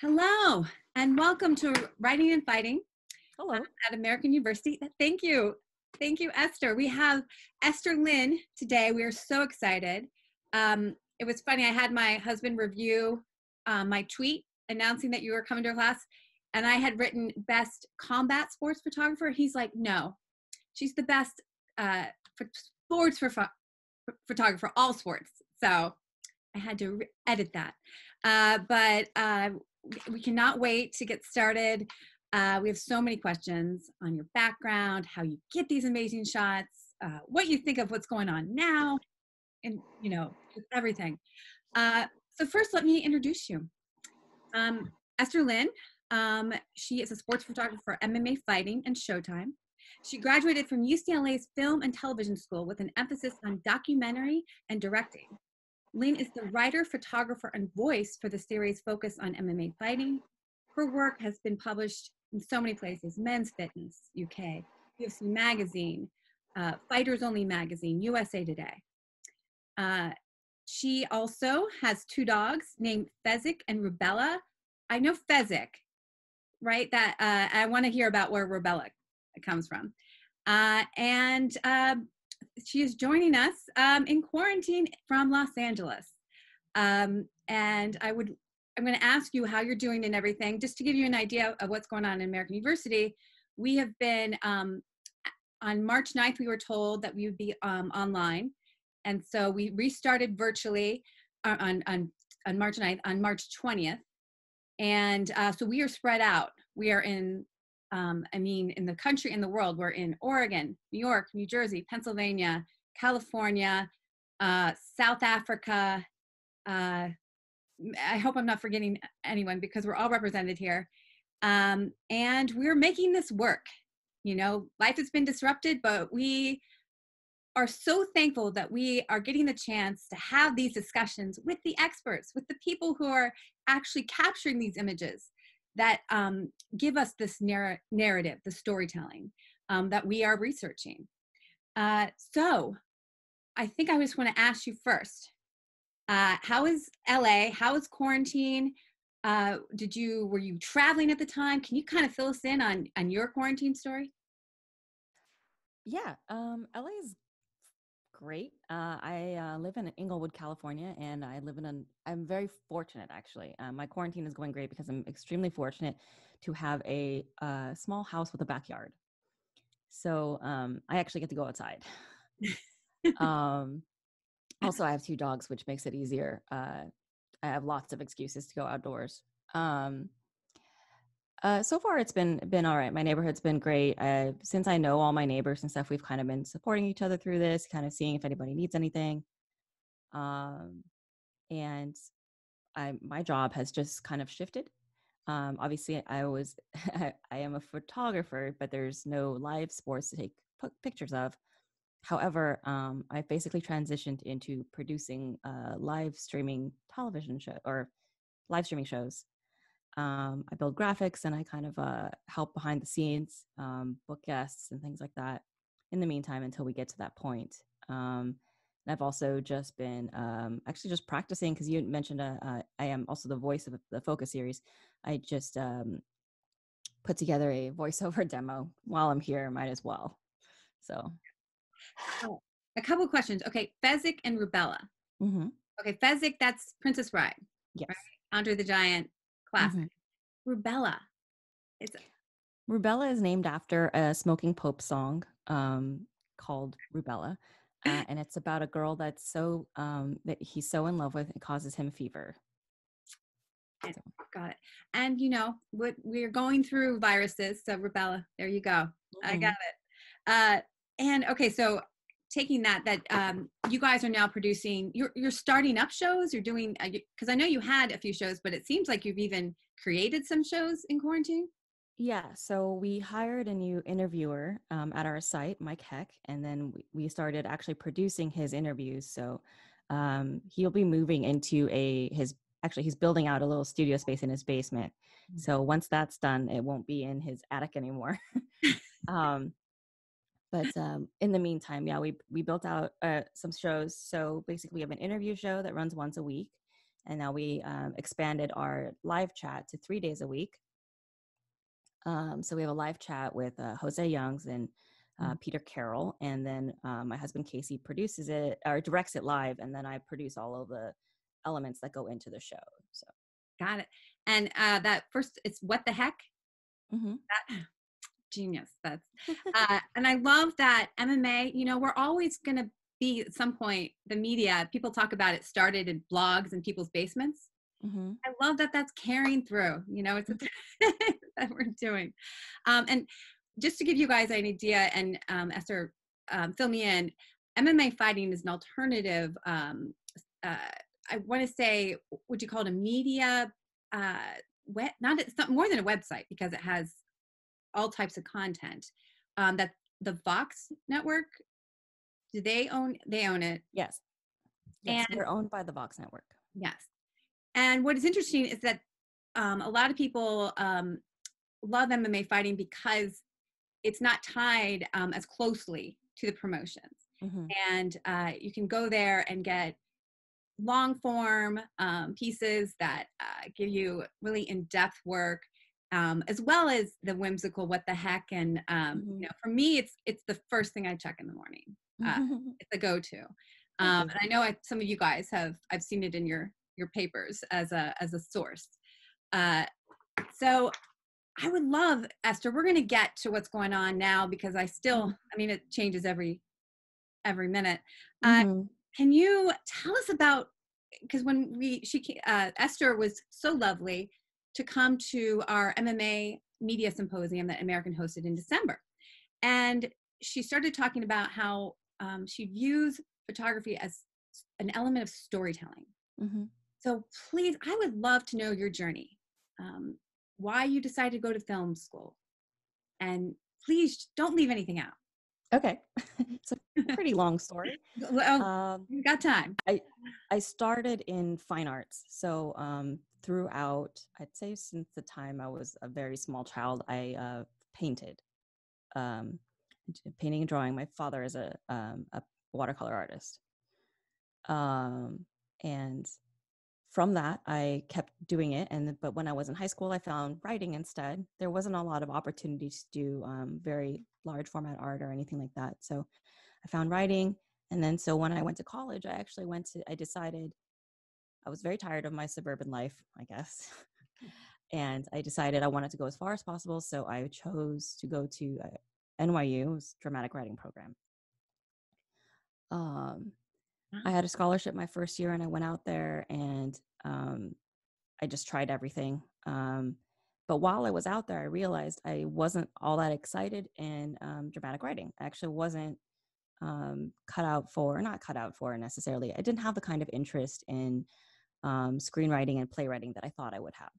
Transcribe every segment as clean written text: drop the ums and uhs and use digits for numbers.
Hello, and welcome to Writing and Fighting Hello. at American University. Thank you. Thank you, Esther. We have Esther Lin today. We are so excited. It was funny. I had my husband review my tweet announcing that you were coming to a class, and I had written best combat sports photographer. He's like, no, she's the best sports photographer, all sports. So I had to edit that. But we cannot wait to get started. We have so many questions on your background, how you get these amazing shots, what you think of what's going on now, and just everything. So first, let me introduce you. Esther Lin. She is a sports photographer for MMA Fighting and Showtime. She graduated from UCLA's Film and Television School with an emphasis on documentary and directing. Lin is the writer, photographer, and voice for the series focused on MMA fighting. Her work has been published in so many places: Men's Fitness, UK, UFC Magazine, Fighters Only Magazine, USA Today. She also has two dogs named Fezzik and Rubella. I know Fezzik, right? That I want to hear about where Rubella comes from. And she is joining us in quarantine from Los Angeles. And I'm going to ask you how you're doing and everything, just to give you an idea of what's going on in American University. We have been, on March 9th, we were told that we would be online. And so we restarted virtually on March 9th, on March 20th. And so we are spread out. We are in in the country and the world. We're in Oregon, New York, New Jersey, Pennsylvania, California, South Africa. I hope I'm not forgetting anyone because we're all represented here. And we're making this work. Life has been disrupted, but we are so thankful that we are getting the chance to have these discussions with the experts, with the people who are actually capturing these images that give us this narrative, the storytelling that we are researching. So I think I just want to ask you first, how is LA? How is quarantine? Were you traveling at the time? Can you kind of fill us in on your quarantine story? Yeah, LA is great. I live in Inglewood, California, and I'm very fortunate, actually. My quarantine is going great because I'm extremely fortunate to have a small house with a backyard. So I actually get to go outside. Also, I have two dogs, which makes it easier. I have lots of excuses to go outdoors. So far, it's been all right. My neighborhood's been great. Since I know all my neighbors and stuff, we've kind of been supporting each other through this, kind of seeing if anybody needs anything. And my job has just kind of shifted. Obviously, I am a photographer, but there's no live sports to take pictures of. However, I basically transitioned into producing live streaming television show or live streaming shows. I build graphics and I kind of help behind the scenes, book guests and things like that in the meantime until we get to that point. And I've also just been actually just practicing because you mentioned I am also the voice of the Focus series. I just put together a voiceover demo while I'm here, might as well. So a couple of questions. Okay, Fezzik and Rubella. Mm-hmm. Okay, Fezzik, that's Princess Bride. Yes. Right? Andre the Giant. Classic. Mm-hmm. Rubella is named after a Smoking Pope song called Rubella, and it's about a girl that's that he's so in love with it causes him fever. So. Got it. And what we're going through viruses, so Rubella, there you go. Mm-hmm. I got it. And okay, so taking that you guys are now producing, you're starting up shows, you're doing, because I know you had a few shows, but it seems like you've even created some shows in quarantine. Yeah, so we hired a new interviewer at our site, Mike Heck, and then we started actually producing his interviews. So he'll be moving into he's building out a little studio space in his basement. Mm-hmm. So once that's done, it won't be in his attic anymore. But in the meantime, yeah, we built out some shows. So basically we have an interview show that runs once a week. And now we expanded our live chat to 3 days a week. So we have a live chat with Jose Youngs and Peter Carroll. And then my husband, Casey, produces it or directs it live. And then I produce all of the elements that go into the show. So. Got it. And that first, it's What the Heck? Mm-hmm. That, genius. That's and I love that MMA, you know, we're always going to be at some point, the media, people talk about it started in blogs in people's basements. Mm-hmm. I love that that's carrying through, you know, it's a that we're doing. And just to give you guys an idea, and Esther, fill me in, MMA fighting is an alternative, I want to say, would you call it a media, it's not more than a website because it has all types of content, that the Vox network, they own it. Yes. Yes, we're owned by the Vox network. Yes. And what is interesting is that a lot of people love MMA fighting because it's not tied as closely to the promotions. Mm-hmm. And you can go there and get long form pieces that give you really in-depth work, as well as the whimsical what the heck. And you know, for me, it's the first thing I check in the morning. It's a go-to. And I know some of you guys I've seen it in your papers as a source. So I would love, Esther, we're going to get to what's going on now because I mean, it changes every minute. Can you tell us about, because when Esther was so lovely to come to our MMA media symposium that American hosted in December. And she started talking about how she views photography as an element of storytelling. Mm-hmm. So please, I would love to know your journey, why you decided to go to film school, and please don't leave anything out. Okay. It's a pretty long story. Well, you've got time. I started in fine arts. So throughout, I'd say since the time I was a very small child, I painted, painting and drawing. My father is a watercolor artist. And from that, I kept doing it. But when I was in high school, I found writing instead. There wasn't a lot of opportunities to do very large format art or anything like that. So I found writing. And then so when I went to college, I decided I was very tired of my suburban life, I guess. And I decided I wanted to go as far as possible. So I chose to go to NYU's dramatic writing program. I had a scholarship my first year and I went out there and I just tried everything. But while I was out there, I realized I wasn't all that excited in dramatic writing. I actually wasn't not cut out for necessarily. I didn't have the kind of interest in screenwriting and playwriting that I thought I would have.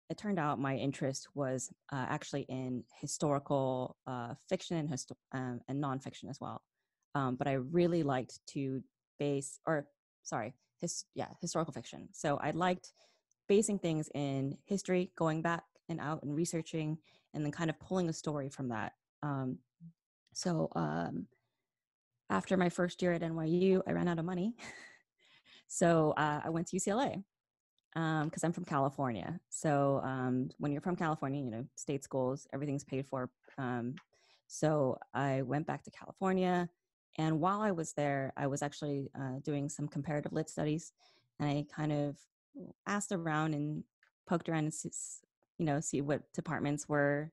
It turned out my interest was actually in historical fiction and nonfiction as well. But I really liked to historical fiction. So I liked basing things in history, going back and out and researching, and then kind of pulling a story from that. So after my first year at NYU, I ran out of money. So I went to UCLA because I'm from California. So when you're from California, you know, state schools, everything's paid for. So I went back to California. And while I was there, I was actually doing some comparative lit studies. And I kind of asked around and poked around and see what departments were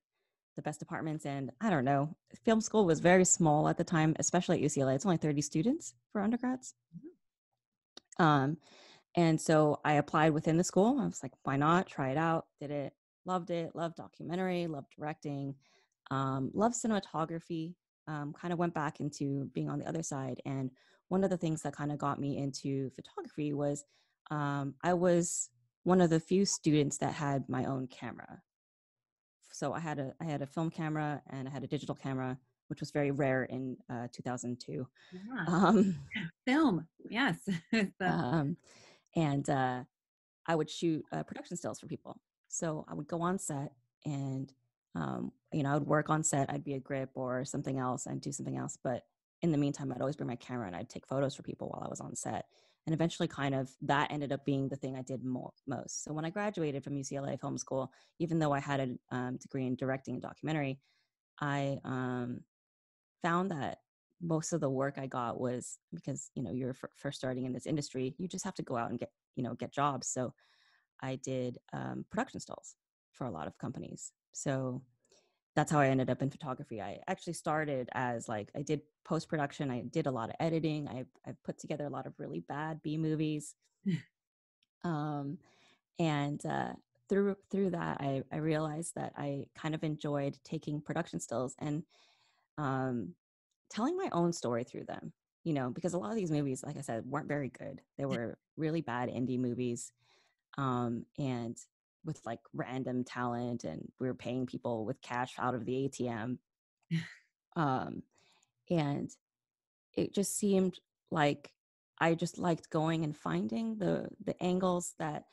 the best departments. And I don't know, film school was very small at the time, especially at UCLA. It's only 30 students for undergrads. And so I applied within the school. I was like, why not? Try it out. Did it. Loved documentary, loved directing, loved cinematography. Kind of went back into being on the other side. And one of the things that kind of got me into photography was I was one of the few students that had my own camera. So I had a film camera and I had a digital camera, which was very rare in 2002. Yeah. Film, yes. And I would shoot production stills for people. So I would go on set and, I would work on set. I'd be a grip or something else and do something else. But in the meantime, I'd always bring my camera and I'd take photos for people while I was on set. And eventually kind of that ended up being the thing I did most. So when I graduated from UCLA Film School, even though I had a degree in directing and documentary, I found that most of the work I got was because, you're first starting in this industry, you just have to go out and get jobs. So I did production stalls for a lot of companies. So that's how I ended up in photography. I actually started as I did post-production. I did a lot of editing. I put together a lot of really bad B movies. And through that, I realized that I kind of enjoyed taking production stills and telling my own story through them, because a lot of these movies, like I said, weren't very good. They were really bad indie movies. And with random talent, and we were paying people with cash out of the ATM. And it just seemed like I just liked going and finding the angles that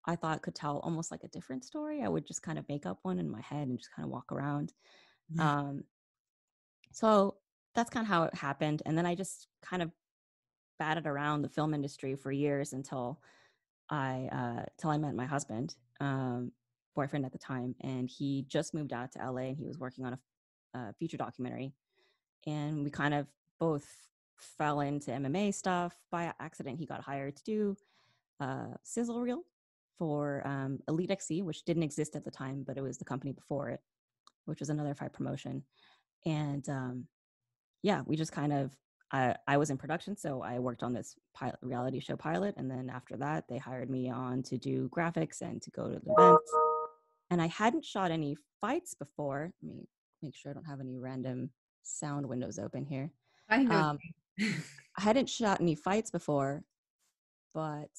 I thought could tell almost like a different story. I would just kind of make up one in my head and just kind of walk around. So that's kind of how it happened. And then I just kind of batted around the film industry for years until I met my husband, boyfriend at the time, and he just moved out to LA, and he was working on a feature documentary, and we kind of both fell into MMA stuff by accident. He got hired to do sizzle reel for Elite XC, which didn't exist at the time, but it was the company before it, which was another fight promotion. And we just kind of, I was in production, so I worked on this reality show pilot. And then after that, they hired me on to do graphics and to go to the events. And I hadn't shot any fights before. Let me make sure I don't have any random sound windows open here. I know. I hadn't shot any fights before, but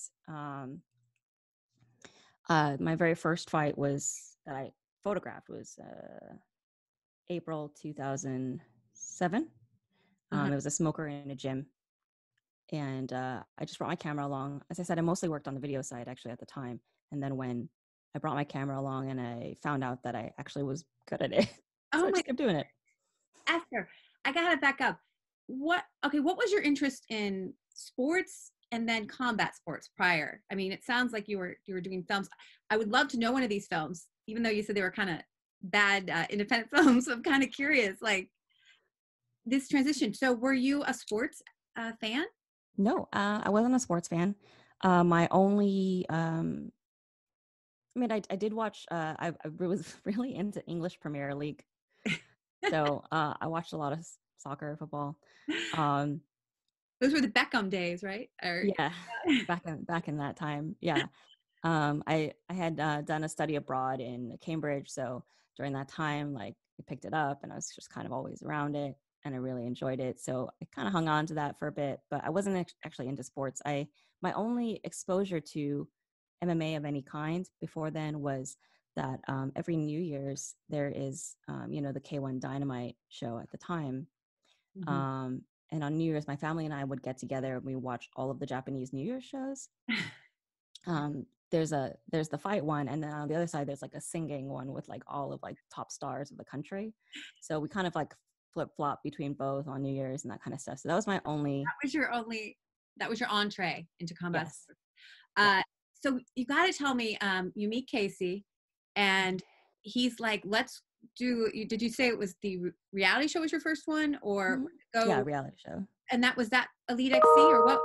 my very first fight that I photographed was April 2007. It was a smoker in a gym. And I just brought my camera along. As I said, I mostly worked on the video side actually at the time. And then when I brought my camera along and I found out that I actually was good at it, so I just kept doing it. Esther, I gotta back up. What was your interest in sports and then combat sports prior? I mean, it sounds like you were doing films. I would love to know one of these films, even though you said they were kind of bad independent films. I'm kind of curious, this transition. So were you a sports fan? No, I wasn't a sports fan. My only, I did watch, I was really into English Premier League. So I watched a lot of soccer, football. Those were the Beckham days, right? Yeah, back in that time. Yeah. I had done a study abroad in Cambridge. So during that time, I picked it up and I was just kind of always around it and I really enjoyed it. So I kind of hung on to that for a bit, but I wasn't actually into sports. My only exposure to MMA of any kind before then was that every New Year's there is, the K1 Dynamite show at the time. Mm-hmm. And on New Year's, my family and I would get together and we watch all of the Japanese New Year's shows. There's the fight one, and then on the other side there's a singing one with all of top stars of the country. So we kind of flip flop between both on New Year's and that kind of stuff. So that was my only. That was your entree into combat. Yes. So you got to tell me, you meet Casey, and he's like, "Let's do." Did you say it was the reality show was your first one, or mm-hmm. Yeah, reality show? And that was that Elite XC, or what?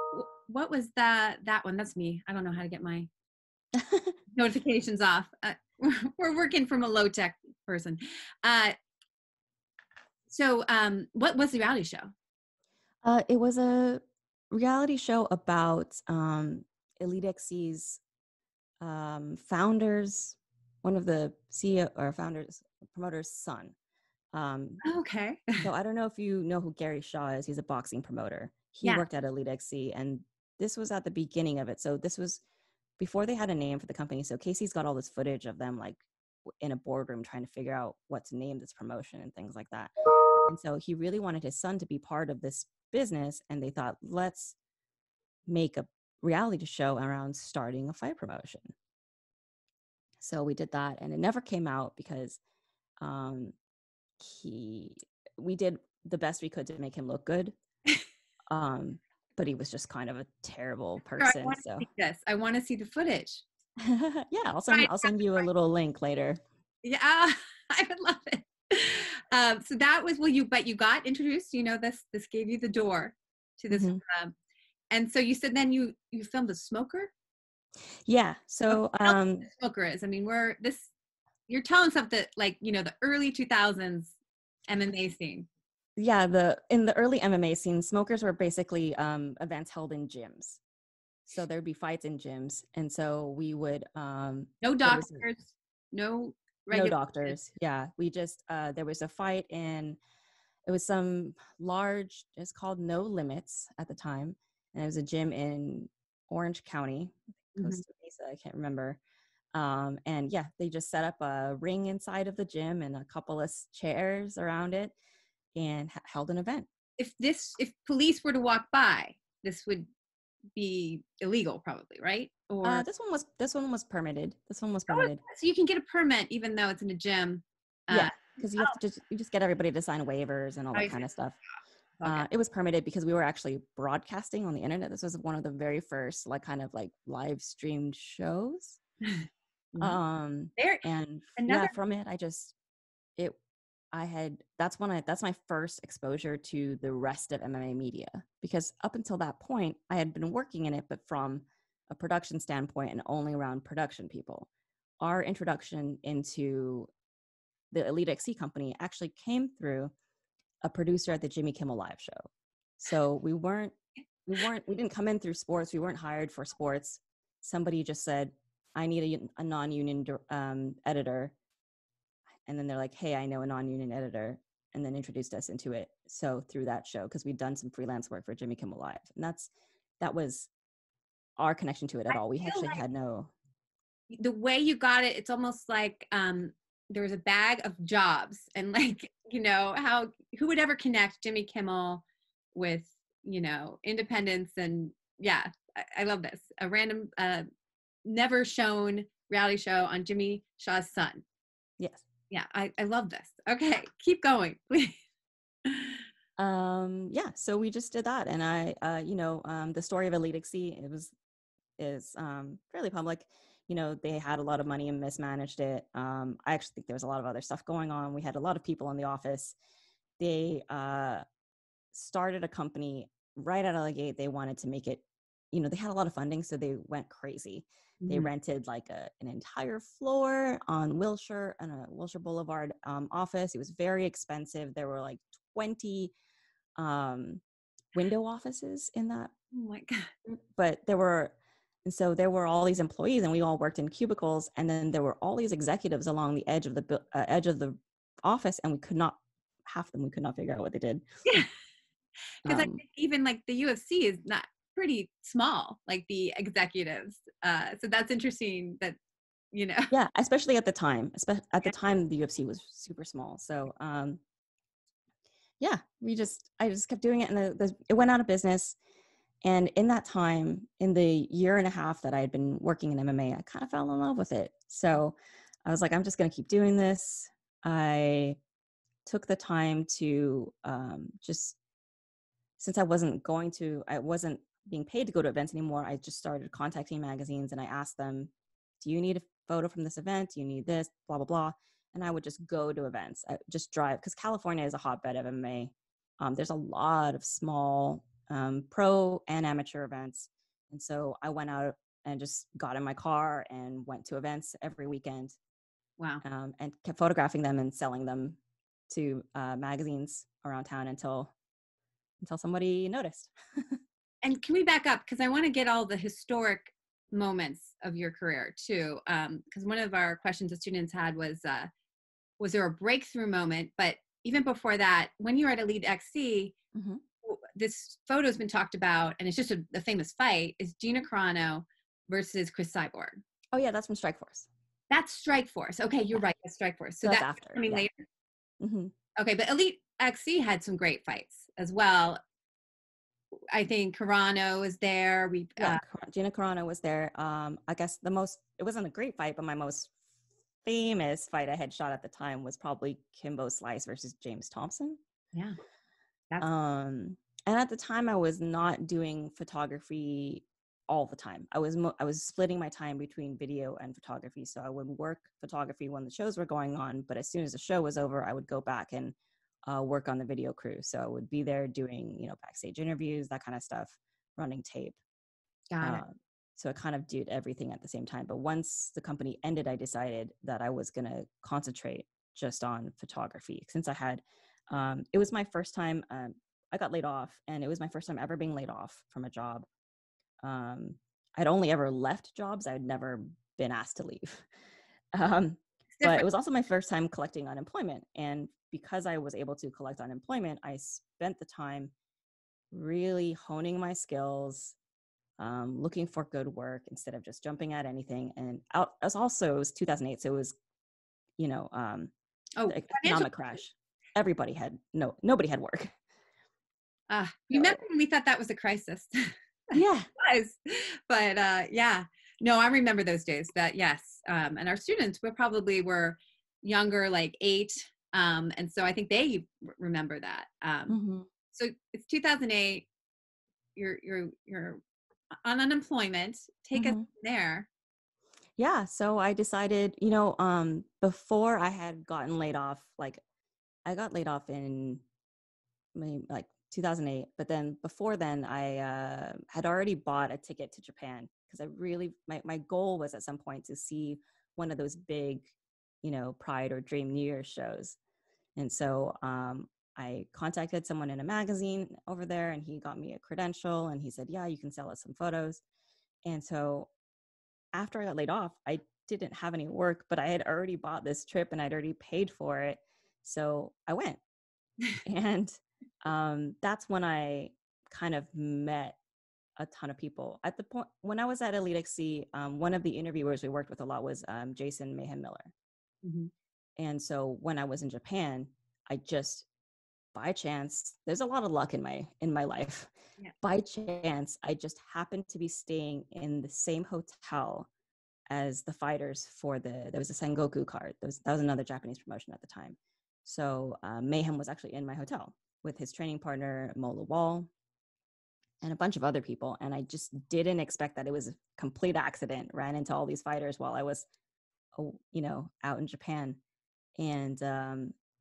What was that one? That's me. I don't know how to get my notifications off. We're working from a low tech person. So what was the reality show? It was a reality show about Elite XC's founders, one of the CEO or founders, promoter's son. Okay. So I don't know if you know who Gary Shaw is. He's a boxing promoter. He worked at Elite XC, and this was at the beginning of it. So this was before they had a name for the company. So Casey's got all this footage of them in a boardroom trying to figure out what to name this promotion and things like that. And so he really wanted his son to be part of this business. And they thought, let's make a reality show around starting a fight promotion. So we did that, and it never came out because we did the best we could to make him look good. but he was just kind of a terrible Sure, I person. want to So see this. I want to see the footage. yeah, Right. I'll send you a little link later. Yeah, I would love it. So that was, but you got introduced, this gave you the door to this. Mm-hmm. And so you said then you filmed a smoker. Yeah. Okay, So tell me what the smoker is. I mean, you're telling something like, the early 2000s MMA scene. yeah, in the early MMA scene, smokers were basically events held in gyms. So there'd be fights in gyms, and so we would No there was doctors, no no regular. doctors. Yeah, we just there was a fight in it was some large. It's called No Limits at the time, and it was a gym in Orange County, Costa Mesa. I can't remember. And yeah, they just set up a ring inside of the gym and a couple of chairs around it, and held an event. If police were to walk by, this would be illegal, probably, right? Or This one was permitted. This one was so permitted. you can get a permit even though it's in a gym. Yeah, because you have to just get everybody to sign waivers and all that kind of stuff. Okay. It was permitted because we were actually broadcasting on the internet. This was one of the very first live streamed shows. From it, that's my first exposure to the rest of MMA media, because up until that point I had been working in it, but from a production standpoint and only around production people. Our introduction into the Elite XC company actually came through a producer at the Jimmy Kimmel Live show. So we didn't come in through sports. We weren't hired for sports. Somebody just said, I need a non-union editor. And then they're like, hey, I know a non-union editor, and then introduced us into it. So through that show, because we'd done some freelance work for Jimmy Kimmel Live. And that was our connection to it at all. We actually had no. The way you got it, it's almost like there was a bag of jobs, and who would ever connect Jimmy Kimmel with, independence. And yeah, I love this. A random, never shown reality show on Jimmy Shaw's son. Yes. Yeah, I love this. Okay, keep going, please. So we just did that, and the story of Elite XC is fairly public. They had a lot of money and mismanaged it. I actually think there was a lot of other stuff going on. We had a lot of people in the office. They started a company right out of the gate. They wanted to make it, they had a lot of funding, so they went crazy. They rented an entire floor on Wilshire and a Wilshire Boulevard office. It was very expensive. There were 20 window offices in that. Oh my God. But there were all these employees, and we all worked in cubicles. And then there were all these executives along the edge of the office, and we could not figure out what they did. Yeah, because I think even the UFC is not pretty small, the executives. So that's interesting that, Yeah, especially at the time. At the time, the UFC was super small. So yeah, I just kept doing it, and it went out of business. And in that time, in the year and a half that I had been working in MMA, I kind of fell in love with it. So I was like, I'm just going to keep doing this. I took the time to since I wasn't being paid to go to events anymore, I just started contacting magazines, and I asked them, do you need a photo from this event? Do you need this? Blah, blah, blah. And I would just go to events. I just drive, because California is a hotbed of MMA. There's a lot of small pro and amateur events. And so I went out and just got in my car and went to events every weekend. Wow. And kept photographing them and selling them to magazines around town until somebody noticed. And can we back up? Because I want to get all the historic moments of your career too. Because one of our questions the students had was there a breakthrough moment? But even before that, when you were at Elite XC, this photo has been talked about, and it's just a famous fight, is Gina Carano versus Cris Cyborg. Oh yeah, that's from Strikeforce. That's Strikeforce. Okay, you're right. That's Strikeforce. So that's after. Coming later. Mm-hmm. Okay, but Elite XC had some great fights as well. I think Carano was there. Gina Carano was there. I guess it wasn't a great fight, but my most famous fight I had shot at the time was probably Kimbo Slice versus James Thompson. Yeah. And at the time, I was not doing photography all the time. I was splitting my time between video and photography. So I would work photography when the shows were going on, but as soon as the show was over, I would go back and work on the video crew. So I would be there doing, backstage interviews, that kind of stuff, running tape. Got it. So I kind of did everything at the same time. But once the company ended, I decided that I was going to concentrate just on photography. Since I had, it was my first time, I got laid off, and it was my first time ever being laid off from a job. I'd only ever left jobs. I'd never been asked to leave. But it was also my first time collecting unemployment. And because I was able to collect unemployment, I spent the time really honing my skills, looking for good work instead of just jumping at anything. And it was 2008. So it was, the economic crash. Nobody had work. Remember when we thought that was a crisis? Yeah. But yeah, no, I remember those days. That yes, and our students were younger, like 8, and so I think they remember that. So it's 2008. You're on unemployment. Take us there. Yeah. So I decided, before I had gotten laid off, like I got laid off in like 2008, but then before then I had already bought a ticket to Japan because I really, my goal was at some point to see one of those big, Pride or Dream New Year's shows. And so I contacted someone in a magazine over there, and he got me a credential, and he said, yeah, you can sell us some photos. And so after I got laid off, I didn't have any work, but I had already bought this trip and I'd already paid for it. So I went. And that's when I kind of met a ton of people. At the point when I was at Elite XC, one of the interviewers we worked with a lot was Jason Mayhem Miller. And so when I was in Japan, I just, by chance, there's a lot of luck in my life. Yeah. By chance, I just happened to be staying in the same hotel as the fighters there was a Sengoku card. That was another Japanese promotion at the time. So Mayhem was actually in my hotel with his training partner, Mola Wall, and a bunch of other people. And I just didn't expect that. It was a complete accident. Ran into all these fighters while I was, out in Japan. And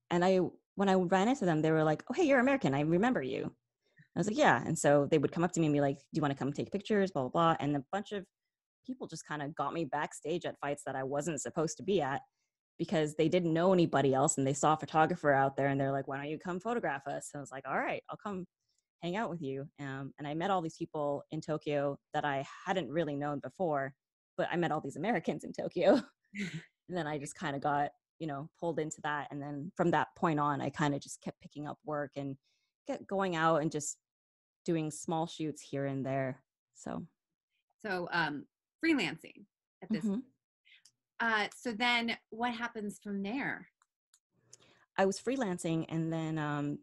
when I ran into them, they were like, oh, hey, you're American. I remember you. I was like, yeah. And so they would come up to me and be like, do you want to come take pictures, blah, blah, blah. And a bunch of people just kind of got me backstage at fights that I wasn't supposed to be at because they didn't know anybody else. And they saw a photographer out there and they're like, why don't you come photograph us? And I was like, all right, I'll come hang out with you. And I met all these people in Tokyo that I hadn't really known before, but I met all these Americans in Tokyo. And then I just kind of got, pulled into that. And then from that point on, I kind of just kept picking up work and kept going out and just doing small shoots here and there. So freelancing at this. So then what happens from there? I was freelancing, and then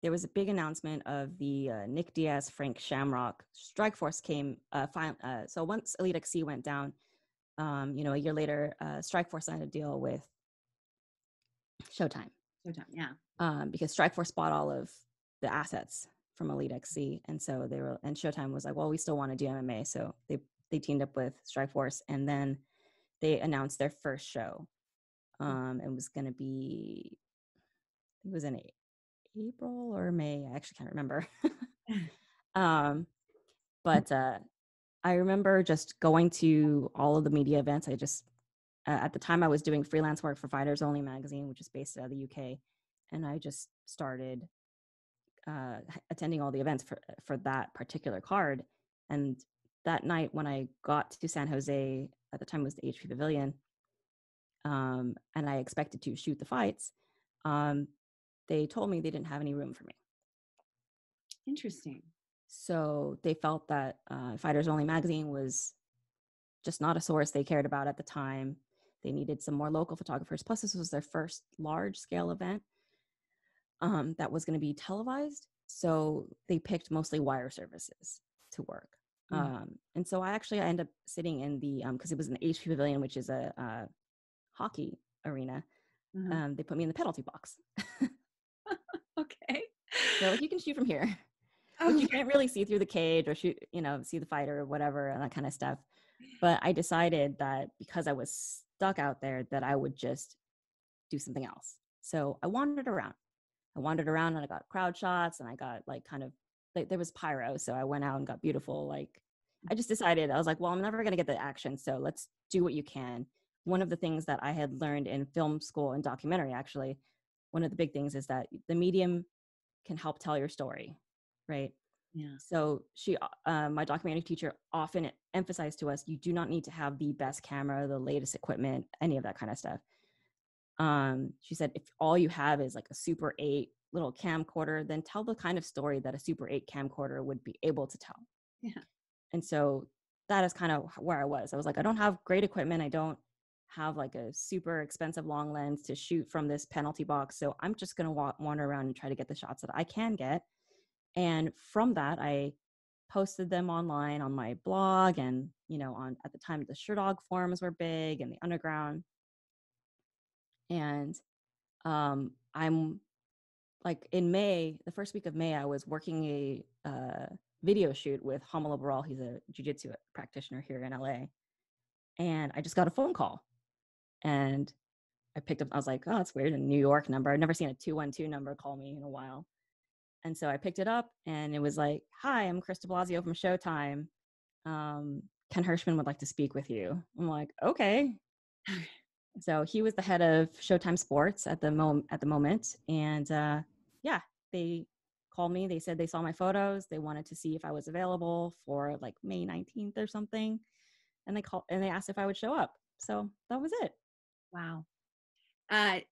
there was a big announcement of the Nick Diaz, Frank Shamrock Strikeforce came. So once Elite XC went down, a year later, Strikeforce signed a deal with Showtime. Yeah. Because Strikeforce bought all of the assets from Elite XC, and so and Showtime was like, well, we still want to do MMA, so they teamed up with Strikeforce, and then they announced their first show. It was going to be, it was in April or May. I actually can't remember. But I remember just going to all of the media events. I just, at the time I was doing freelance work for Fighters Only magazine, which is based out of the UK. And I just started attending all the events for that particular card. And that night when I got to San Jose, at the time it was the HP Pavilion, and I expected to shoot the fights, they told me they didn't have any room for me. Interesting. So they felt that Fighters Only magazine was just not a source they cared about at the time. They needed some more local photographers. Plus, this was their first large-scale event that was going to be televised. So they picked mostly wire services to work. And so I ended up sitting in the, because it was an HP Pavilion, which is a hockey arena. They put me in the penalty box. Okay. They're like, you can shoot from here. which Oh, you can't really see through the cage or shoot, see the fighter or whatever and that kind of stuff. But I decided that because I was stuck out there, that I would just do something else. So I wandered around. And I got crowd shots and I got like kind of like there was pyro. So I went out and got beautiful. Like I just decided, I was like, well, I'm never going to get the action. So let's do what you can. One of the things that I had learned in film school and documentary, actually, one of the big things is that the medium can help tell your story. Right. yeah. So my documentary teacher often emphasized to us, you do not need to have the best camera, the latest equipment, any of that kind of stuff. She said, if all you have is like a Super 8 little camcorder, then tell the kind of story that a Super 8 camcorder would be able to tell. Yeah. And so that is kind of where I was. I was like, I don't have great equipment. I don't have like a super expensive long lens to shoot from this penalty box. So I'm just going to wander around and try to get the shots that I can get. And from that, I posted them online on my blog and, at the time the Sherdog forums were big and the underground. And I'm like in May, the first week of May, I was working a video shoot with Holm. He's a jiu-jitsu practitioner here in LA. And I just got a phone call and I picked up, I was like, oh, it's weird, a New York number. I've never seen a 212 number call me in a while. And so I picked it up and it was like, hi, I'm Cris Blasio from Showtime. Ken Hirschman would like to speak with you. I'm like, okay. So he was the head of Showtime Sports at the moment. And they called me. They said they saw my photos. They wanted to see if I was available for like May 19th or something. And they asked if I would show up. So that was it. Wow.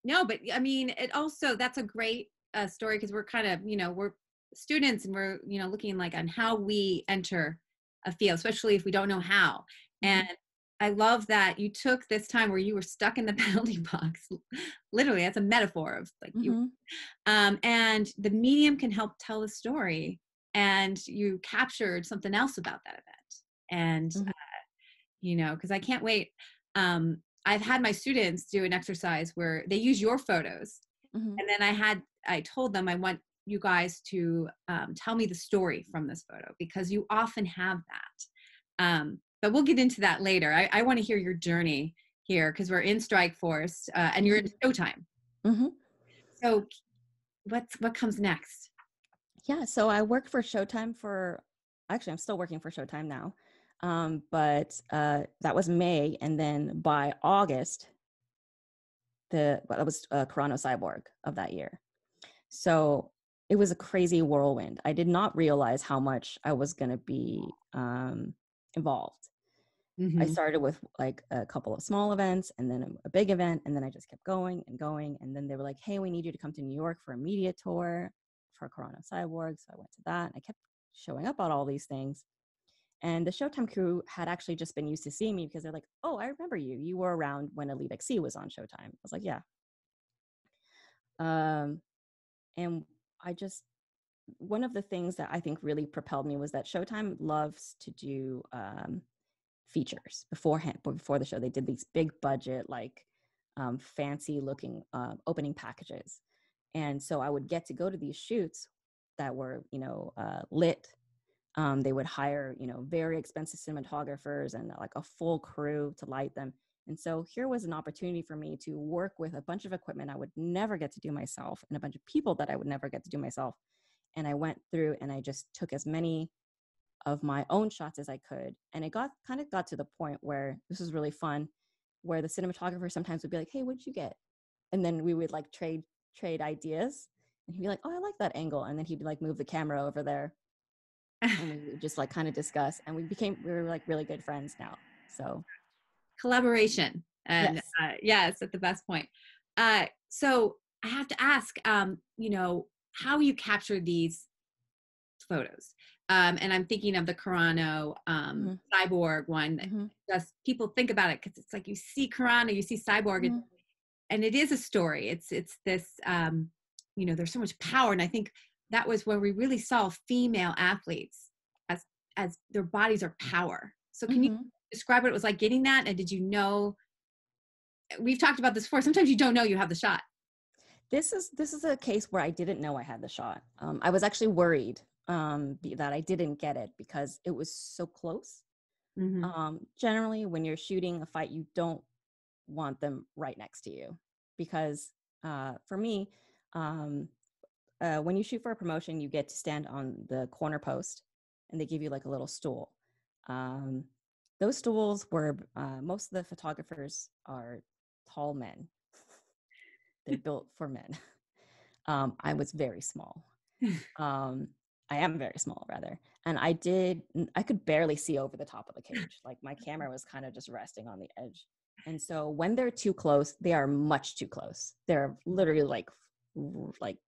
No, but I mean, that's a great story because we're kind of, we're students and we're, looking like on how we enter a field, especially if we don't know how. Mm-hmm. And I love that you took this time where you were stuck in the penalty box. Literally, that's a metaphor of like Mm-hmm. and the medium can help tell a story, and you captured something else about that event. And Mm-hmm. because I can't wait. I've had my students do an exercise where they use your photos, Mm-hmm. and then I told them I want you guys to tell me the story from this photo because you often have that. But we'll get into that later. I want to hear your journey here because we're in Strike Force and you're in Showtime. Mm-hmm. So what comes next? Yeah, so I worked for Showtime actually, I'm still working for Showtime now. But that was May. And then by August, that was Carano Cyborg of that year. So it was a crazy whirlwind. I did not realize how much I was going to be involved. Mm-hmm. I started with like a couple of small events and then a big event. And then I just kept going and going. And then they were like, hey, we need you to come to New York for a media tour for Carano Cyborg. So I went to that and I kept showing up on all these things. And the Showtime crew had actually just been used to seeing me because they're like, oh, I remember you. You were around when Elite XC was on Showtime. I was like, yeah. And one of the things that I think really propelled me was that Showtime loves to do features before the show. They did these big budget, like fancy looking opening packages. And so I would get to go to these shoots that were, lit. They would hire, very expensive cinematographers and like a full crew to light them. And so here was an opportunity for me to work with a bunch of equipment I would never get to do myself and a bunch of people that I would never get to do myself. And I went through and I just took as many of my own shots as I could. And it got to the point where this was really fun, where the cinematographer sometimes would be like, hey, what'd you get? And then we would like trade ideas. And he'd be like, oh, I like that angle. And then he'd like move the camera over there. And we would just like kind of discuss, and we were like really good friends now. So Collaboration. And yes. Yes, at the best point. So I have to ask, how you capture these photos. And I'm thinking of the Carano Cyborg one. Mm-hmm. Just people think about it because it's like you see Carano, you see Cyborg, Mm-hmm. and it is a story. It's this, there's so much power. And I think that was where we really saw female athletes as their bodies are power. So can you describe what it was like getting that? And did you know, we've talked about this before, sometimes you don't know you have the shot. This is a case where I didn't know I had the shot. I was actually worried that I didn't get it because it was so close. Mm-hmm. Generally, when you're shooting a fight, you don't want them right next to you because for me, when you shoot for a promotion, you get to stand on the corner post and they give you like a little stool. Those stools were, most of the photographers are tall men. They're built for men. I was very small. I am very small, rather. And I could barely see over the top of the cage. Like my camera was kind of just resting on the edge. And so when they're too close, they are much too close. They're literally like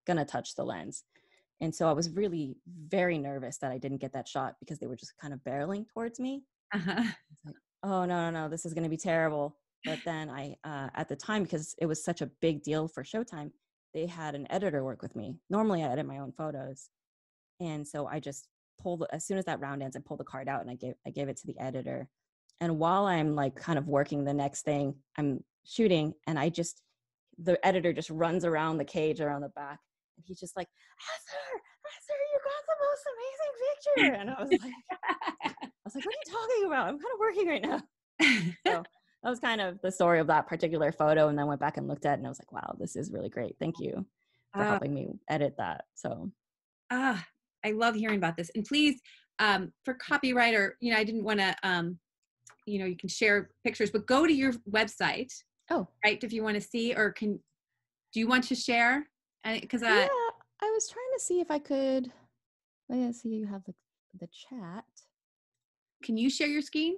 gonna touch the lens. And so I was really very nervous that I didn't get that shot because they were just kind of barreling towards me. Uh-huh. I was like, oh, no, this is going to be terrible. But then I, at the time, because it was such a big deal for Showtime, they had an editor work with me. Normally I edit my own photos. And so I just as soon as that round ends, I pull the card out and I gave it to the editor. And while I'm like kind of working the next thing, I'm shooting and the editor just runs around the cage around the back. And he's just like, Esther, you got the most amazing picture. And I was like, what are you talking about? I'm kind of working right now. So that was kind of the story of that particular photo. And then went back and looked at it and I was like, wow, this is really great. Thank you for helping me edit that. So. I love hearing about this. And please, for copyright or, I didn't want to, you can share pictures, but go to your website. Oh. Right. If you want to see, or do you want to share? Because yeah, I was trying to see if I could. Let's see, you have the chat. Can you share your screen?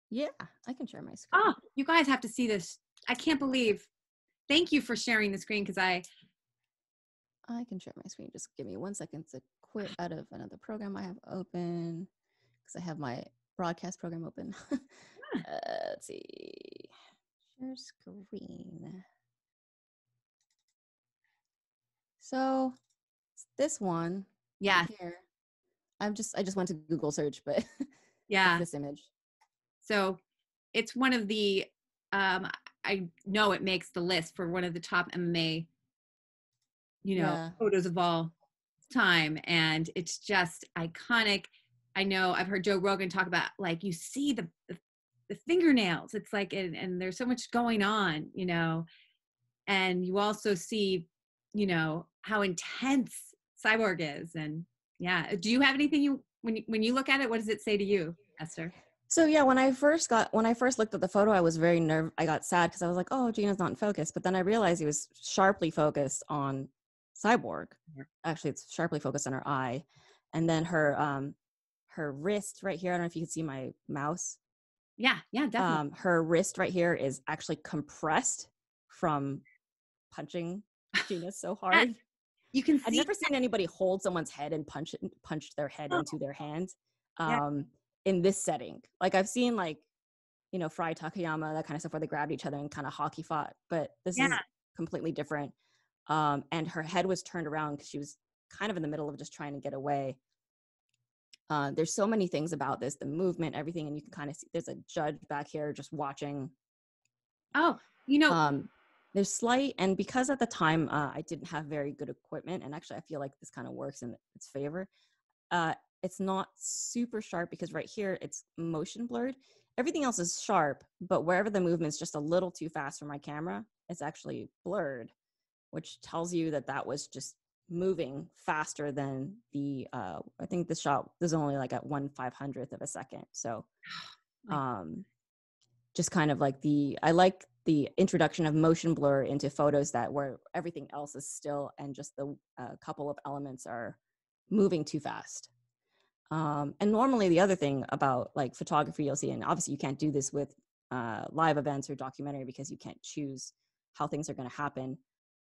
Yeah, I can share my screen. Oh, you guys have to see this. I can't believe. Thank you for sharing the screen because I can share my screen. Just give me 1 second to quit out of another program I have open because I have my broadcast program open. Let's see. Share screen. So this one. Yeah. Right here. I just went to Google search, but yeah. It's this image. So it's one of the I know it makes the list for one of the top MMA photos of all time, and it's just iconic. I know I've heard Joe Rogan talk about, like, you see the fingernails. It's like, and there's so much going on, and you also see, how intense Cyborg is. And yeah, do you have anything when you look at it, what does it say to you, Esther? So yeah, when I first looked at the photo, I was very nervous. I got sad because I was like, oh, Gina's not in focus. But then I realized he was sharply focused on Cyborg. Actually, it's sharply focused on her eye. And then her wrist right here. I don't know if you can see my mouse. Yeah, definitely. Her wrist right here is actually compressed from punching Gina so hard. You can see. I've never seen anybody hold someone's head and punch their head into their hand. In this setting. Like I've seen Fry Takayama, that kind of stuff where they grabbed each other and kind of hockey fought, but this is completely different. And her head was turned around because she was kind of in the middle of just trying to get away. There's so many things about this, the movement, everything, and you can kind of see there's a judge back here just watching. There's slight, and because at the time I didn't have very good equipment, and actually I feel like this kind of works in its favor. It's not super sharp because right here it's motion blurred. Everything else is sharp, but wherever the movement's just a little too fast for my camera, it's actually blurred, which tells you that was just moving faster than the, I think this shot is only like at 1/500th of a second. So just kind of like I like the introduction of motion blur into photos where everything else is still and just the couple of elements are moving too fast. And normally the other thing about like photography you'll see, and obviously you can't do this with live events or documentary because you can't choose how things are going to happen.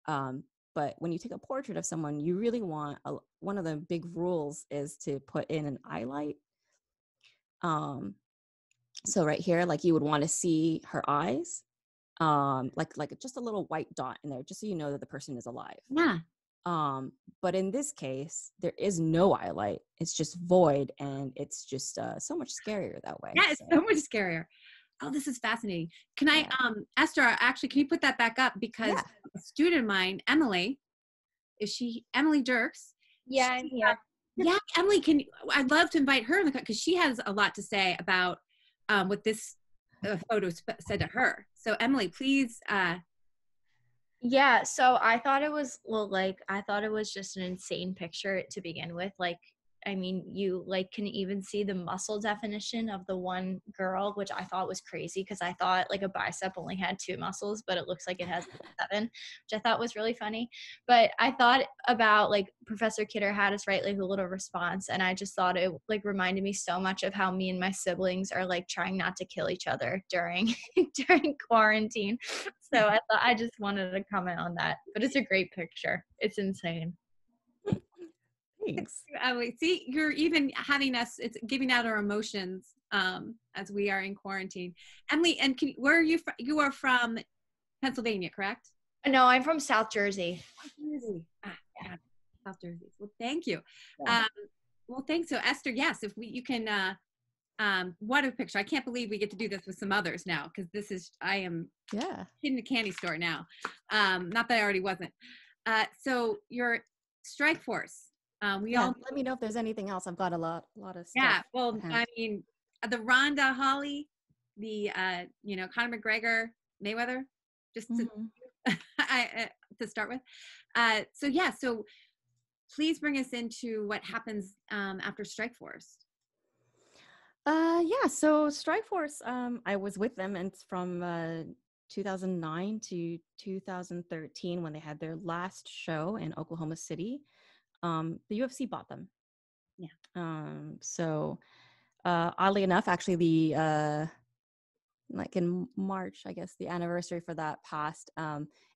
But when you take a portrait of someone, you really want, one of the big rules is to put in an eye light. So right here, like you would want to see her eyes, like just a little white dot in there, just so you know that the person is alive. Yeah. But in this case, there is no eye light. It's just void, and it's just so much scarier that way. Yeah, it's so much scarier. Oh, this is fascinating. Can I, Esther, actually, can you put that back up? Because a student of mine, Emily Dirks, Yeah, I'm here. Yeah, Emily, I'd love to invite her because she has a lot to say about what this photo said to her. So Emily, please. Yeah, so I thought it was I thought it was just an insane picture to begin with. Like, I mean, you can even see the muscle definition of the one girl, which I thought was crazy because I thought like a bicep only had 2 muscles, but it looks like it has 7, which I thought was really funny. But I thought about Professor Kidder had us write like a little response, and I just thought it reminded me so much of how me and my siblings are trying not to kill each other during during quarantine. So I thought I just wanted to comment on that. But it's a great picture. It's insane. Thanks. Emily, see, you're even having us. It's giving out our emotions as we are in quarantine. Emily, and where are you from? You are from Pennsylvania, correct? No, I'm from South Jersey. South Jersey. Yeah. South Jersey. Well, thank you. Yeah. Well, thanks. So Esther, yes, if you can, what a picture. I can't believe we get to do this with some others now, because I am in the candy store now. Not that I already wasn't. So your Strike Force. Let me know if there's anything else. I've got a lot of stuff. Yeah, well, I mean, the Ronda Holly, the Conor McGregor, Mayweather, just to start with. So please bring us into what happens after Strike Force. So Strike Force, I was with them, and it's from 2009 to 2013 when they had their last show in Oklahoma City. The UFC bought them. Yeah. So oddly enough, actually the in March, I guess the anniversary for that passed.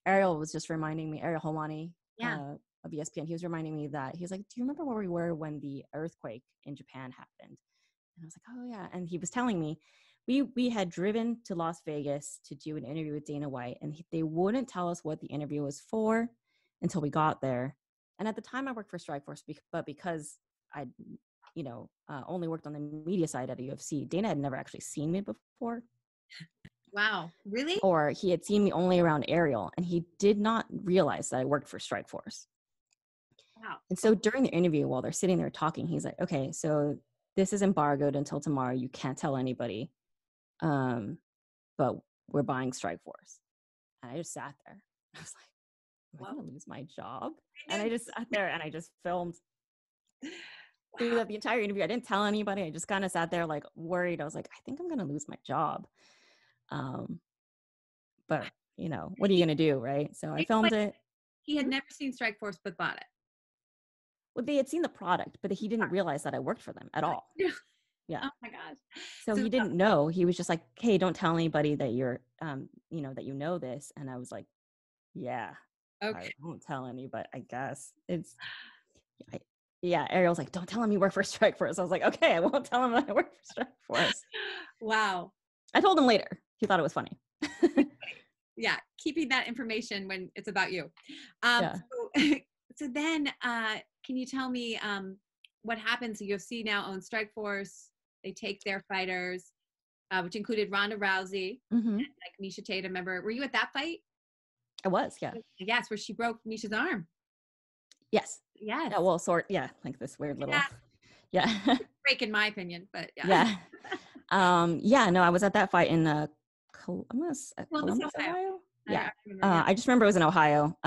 Ariel was just reminding me, Ariel Holmani of ESPN, he was reminding me that he was like, do you remember where we were when the earthquake in Japan happened? And I was like, oh yeah. And he was telling me we had driven to Las Vegas to do an interview with Dana White, and they wouldn't tell us what the interview was for until we got there. And at the time I worked for Strike Force, but because I only worked on the media side at the UFC, Dana had never actually seen me before. Wow, really? Or he had seen me only around Ariel, and he did not realize that I worked for Strike Force. Wow. And so during the interview, while they're sitting there talking, he's like, okay, so this is embargoed until tomorrow. You can't tell anybody. But we're buying Strike Force. And I just sat there. I was like, am I going to lose my job? And I just sat there and I just filmed through the entire interview. I didn't tell anybody. I just kind of sat there like worried. I was like, I think I'm going to lose my job. But what are you going to do, right? So I filmed it. He had never seen Strike Force, but bought it. Well, they had seen the product, but he didn't realize that I worked for them at all. Yeah. Oh my gosh. So he didn't know. He was just like, hey, don't tell anybody that you're, that you know this. And I was like, yeah, okay. I won't tell anybody, I guess. Ariel's like, don't tell him you work for Strike Force. I was like, okay, I won't tell him that I work for Strike Force. Wow. I told him later. He thought it was funny. Yeah, keeping that information when it's about you. So then, can you tell me what happens? UFC now owns Strike Force. They take their fighters, which included Ronda Rousey, and like Misha Tate. Remember, were you at that fight? I was, yeah. Yes, where she broke Misha's arm. Yes. Yes. Yeah, well, like this weird little, break in my opinion, but yeah. No, I was at that fight in Columbus, Ohio. Yeah. I just remember it was in Ohio.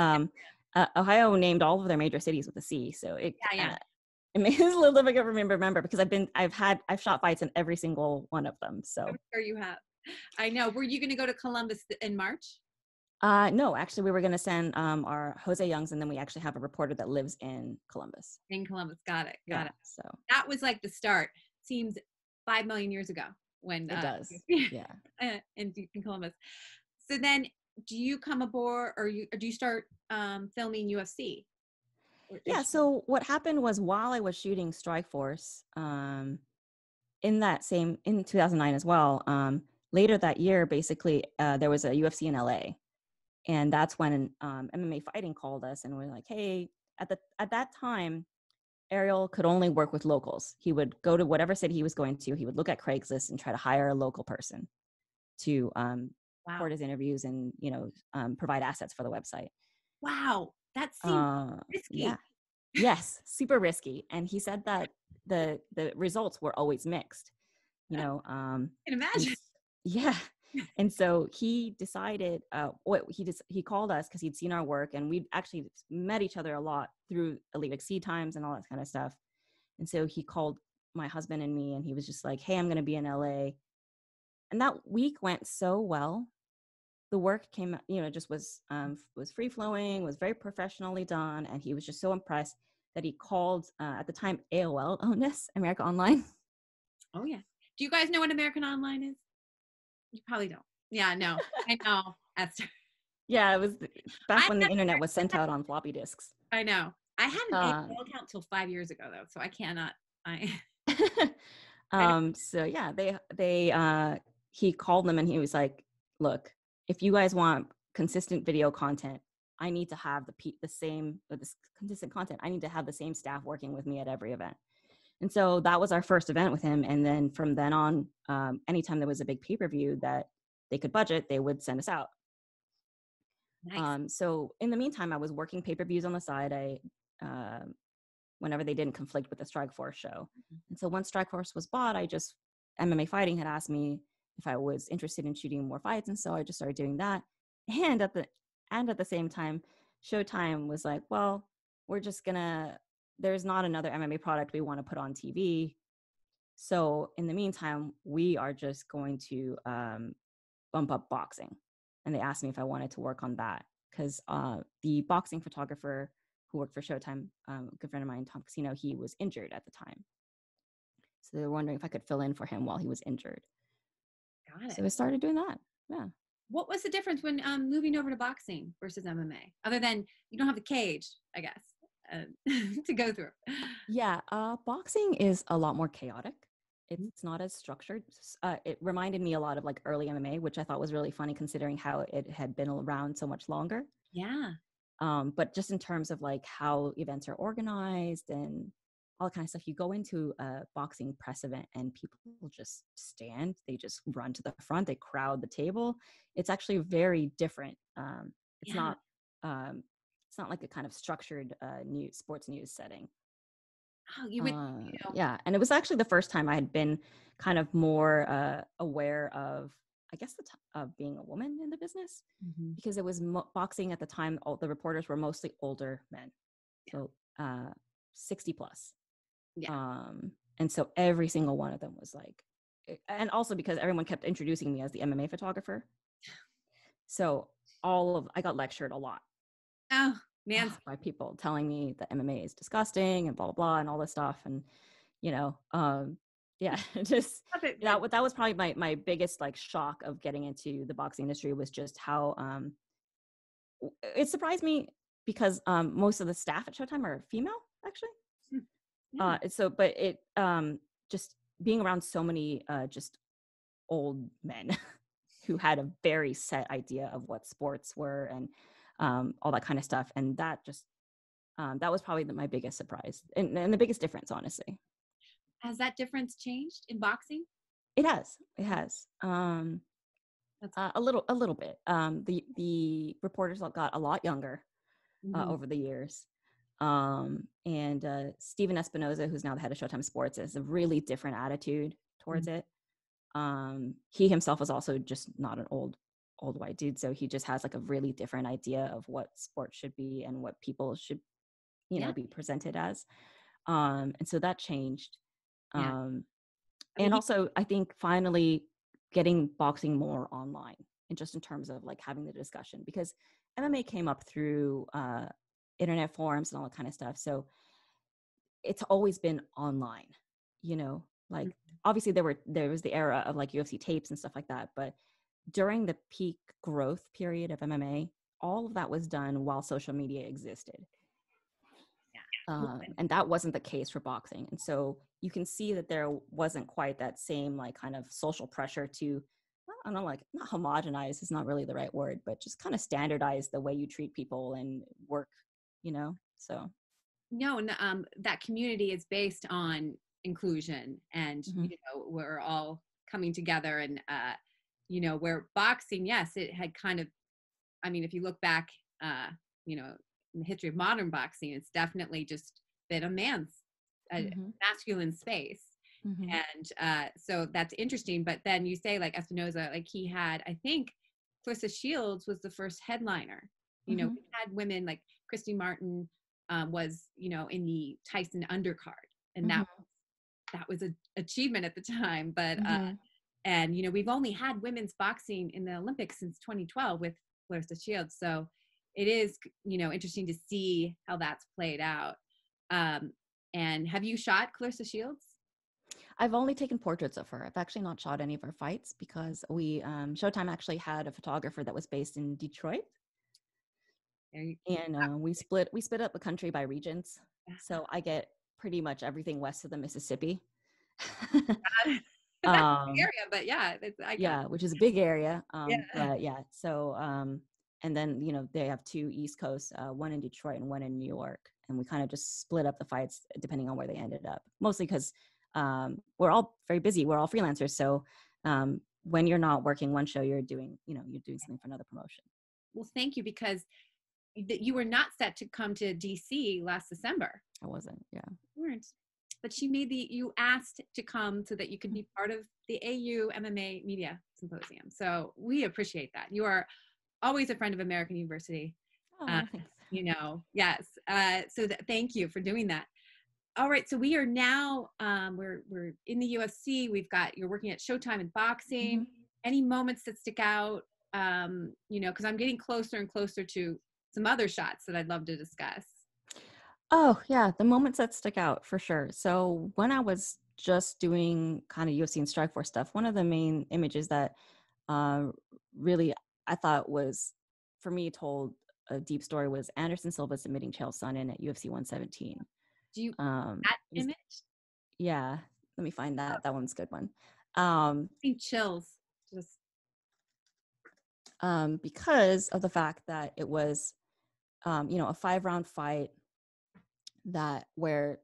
Ohio named all of their major cities with a C, so it makes it a little difficult to remember because I've shot fights in every single one of them. So I'm sure you have. I know. Were you going to go to Columbus in March? No, actually, we were going to send our Jose Youngs, and then we actually have a reporter that lives in Columbus. In Columbus, got it. So that was like the start. Seems 5 million years ago when it does. in Columbus. So then, do you come aboard, or do you start filming UFC? Yeah. So what happened was while I was shooting Strike Force, in 2009 as well. Later that year, basically, there was a UFC in LA, and that's when MMA Fighting called us, and we're like, hey, at that time, Ariel could only work with locals. He would go to whatever city he was going to. He would look at Craigslist and try to hire a local person to record his interviews and provide assets for the website. Wow, that seems risky. Yes, super risky. And he said that the results were always mixed, you know. I can And imagine. yeah. And so he decided, he called us because he'd seen our work, and we'd actually met each other a lot through Elite Exceed times and all that kind of stuff. And so he called my husband and me, and he was just like, hey, I'm going to be in LA. And that week went so well. The work came, just was free flowing, was very professionally done. And he was just so impressed that he called, at the time, AOL, America Online. Oh yeah. Do you guys know what American Online is? You probably don't. Yeah, no, I know, Esther. Yeah, it was back when the I internet was sent out on floppy disks. know. I had an AOL account till 5 years ago though, so I cannot. So yeah, he called them and he was like, look, if you guys want consistent video content, I need to have this consistent content. I need to have the same staff working with me at every event. And so that was our first event with him. And then from then on, anytime there was a big pay-per-view that they could budget, they would send us out. Nice. So in the meantime, I was working pay-per-views on the side. Whenever they didn't conflict with the Strikeforce show. And so once Strikeforce was bought, MMA Fighting had asked me if I was interested in shooting more fights. And so I just started doing that. And at the same time, Showtime was like, well, there's not another MMA product we want to put on TV. So in the meantime, we are just going to bump up boxing. And they asked me if I wanted to work on that because the boxing photographer who worked for Showtime, a good friend of mine, Tom Casino, he was injured at the time. So they were wondering if I could fill in for him while he was injured. Got it. So I started doing that. Yeah. What was the difference when moving over to boxing versus MMA? Other than you don't have the cage, I guess, to go through. Yeah. Boxing is a lot more chaotic. It's not as structured. It reminded me a lot of like early MMA, which I thought was really funny considering how it had been around so much longer. Yeah. But just in terms of like how events are organized and all that kind of stuff, you go into a boxing press event and people will just stand, they just run to the front, they crowd the table. It's actually very different. It's not like a kind of structured sports news setting. Oh, you would, Yeah. And it was actually the first time I had been kind of more aware of, I guess, of being a woman in the business, because it was boxing at the time. All the reporters were mostly older men, so 60 plus. Yeah. And so every single one of them was like, and also because everyone kept introducing me as the MMA photographer. So I got lectured a lot. Oh, man. By people telling me that MMA is disgusting and blah, blah, blah, and all this stuff. And, yeah, just that was probably my biggest like shock of getting into the boxing industry was just how it surprised me because most of the staff at Showtime are female, actually. But it just being around so many just old men who had a very set idea of what sports were and all that kind of stuff, and that just that was probably my biggest surprise and the biggest difference, honestly. Has that difference changed in boxing? It has. A little bit. The reporters got a lot younger over the years. And Steven Espinoza, who's now the head of Showtime Sports, has a really different attitude towards it. He himself was also just not an old white dude, so he just has like a really different idea of what sports should be and what people should be presented as. And so that changed. And also I think finally getting boxing more online, and just in terms of like having the discussion, because MMA came up through internet forums and all that kind of stuff. So it's always been online, like obviously there was the era of like UFC tapes and stuff like that. But during the peak growth period of MMA, all of that was done while social media existed. And that wasn't the case for boxing. And so you can see that there wasn't quite that same like kind of social pressure to, I don't know, like not homogenize is not really the right word, but just kind of standardize the way you treat people and work, so. No, and that community is based on inclusion and, we're all coming together and, where boxing, yes, it had kind of, I mean, if you look back, in the history of modern boxing, it's definitely just been a man's masculine space. And so that's interesting. But then you say like Espinoza, like he had, I think Clarissa Shields was the first headliner. You know, we had women like Christy Martin was, you know, in the Tyson undercard, and that was an achievement at the time. But and you know, we've only had women's boxing in the Olympics since 2012 with Clarissa Shields. So it is, you know, interesting to see how that's played out. And have you shot Clarissa Shields? I've only taken portraits of her. I've actually not shot any of her fights because we Showtime actually had a photographer that was based in Detroit, and we split up the country by regions. So I get pretty much everything west of the Mississippi. That's the area, but yeah, which is a big area. But yeah, so and then you know they have two East Coast, one in Detroit and one in New York, and we kind of just split up the fights depending on where they ended up. Mostly because we're all very busy. We're all freelancers, so when you're not working one show, you're doing something for another promotion. Well, thank you, because you were not set to come to DC last December. I wasn't. Yeah, you weren't. But you asked to come so that you could be part of the AU MMA Media Symposium. So we appreciate that. You are always a friend of American University. Oh, thanks. You know, yes. So thank you for doing that. All right. So we are now, we're in the UFC. You're working at Showtime in boxing. Any moments that stick out, you know, because I'm getting closer and closer to some other shots that I'd love to discuss. Oh, yeah. The moments that stick out for sure. So when I was just doing kind of UFC and Strikeforce stuff, one of the main images that really I thought was, for me, told a deep story was Anderson Silva submitting Chael Sonnen at UFC 117. Do you that image? Yeah. Let me find that. That one's a good one. Chills. Just because of the fact that it was, you know, a 5-round fight where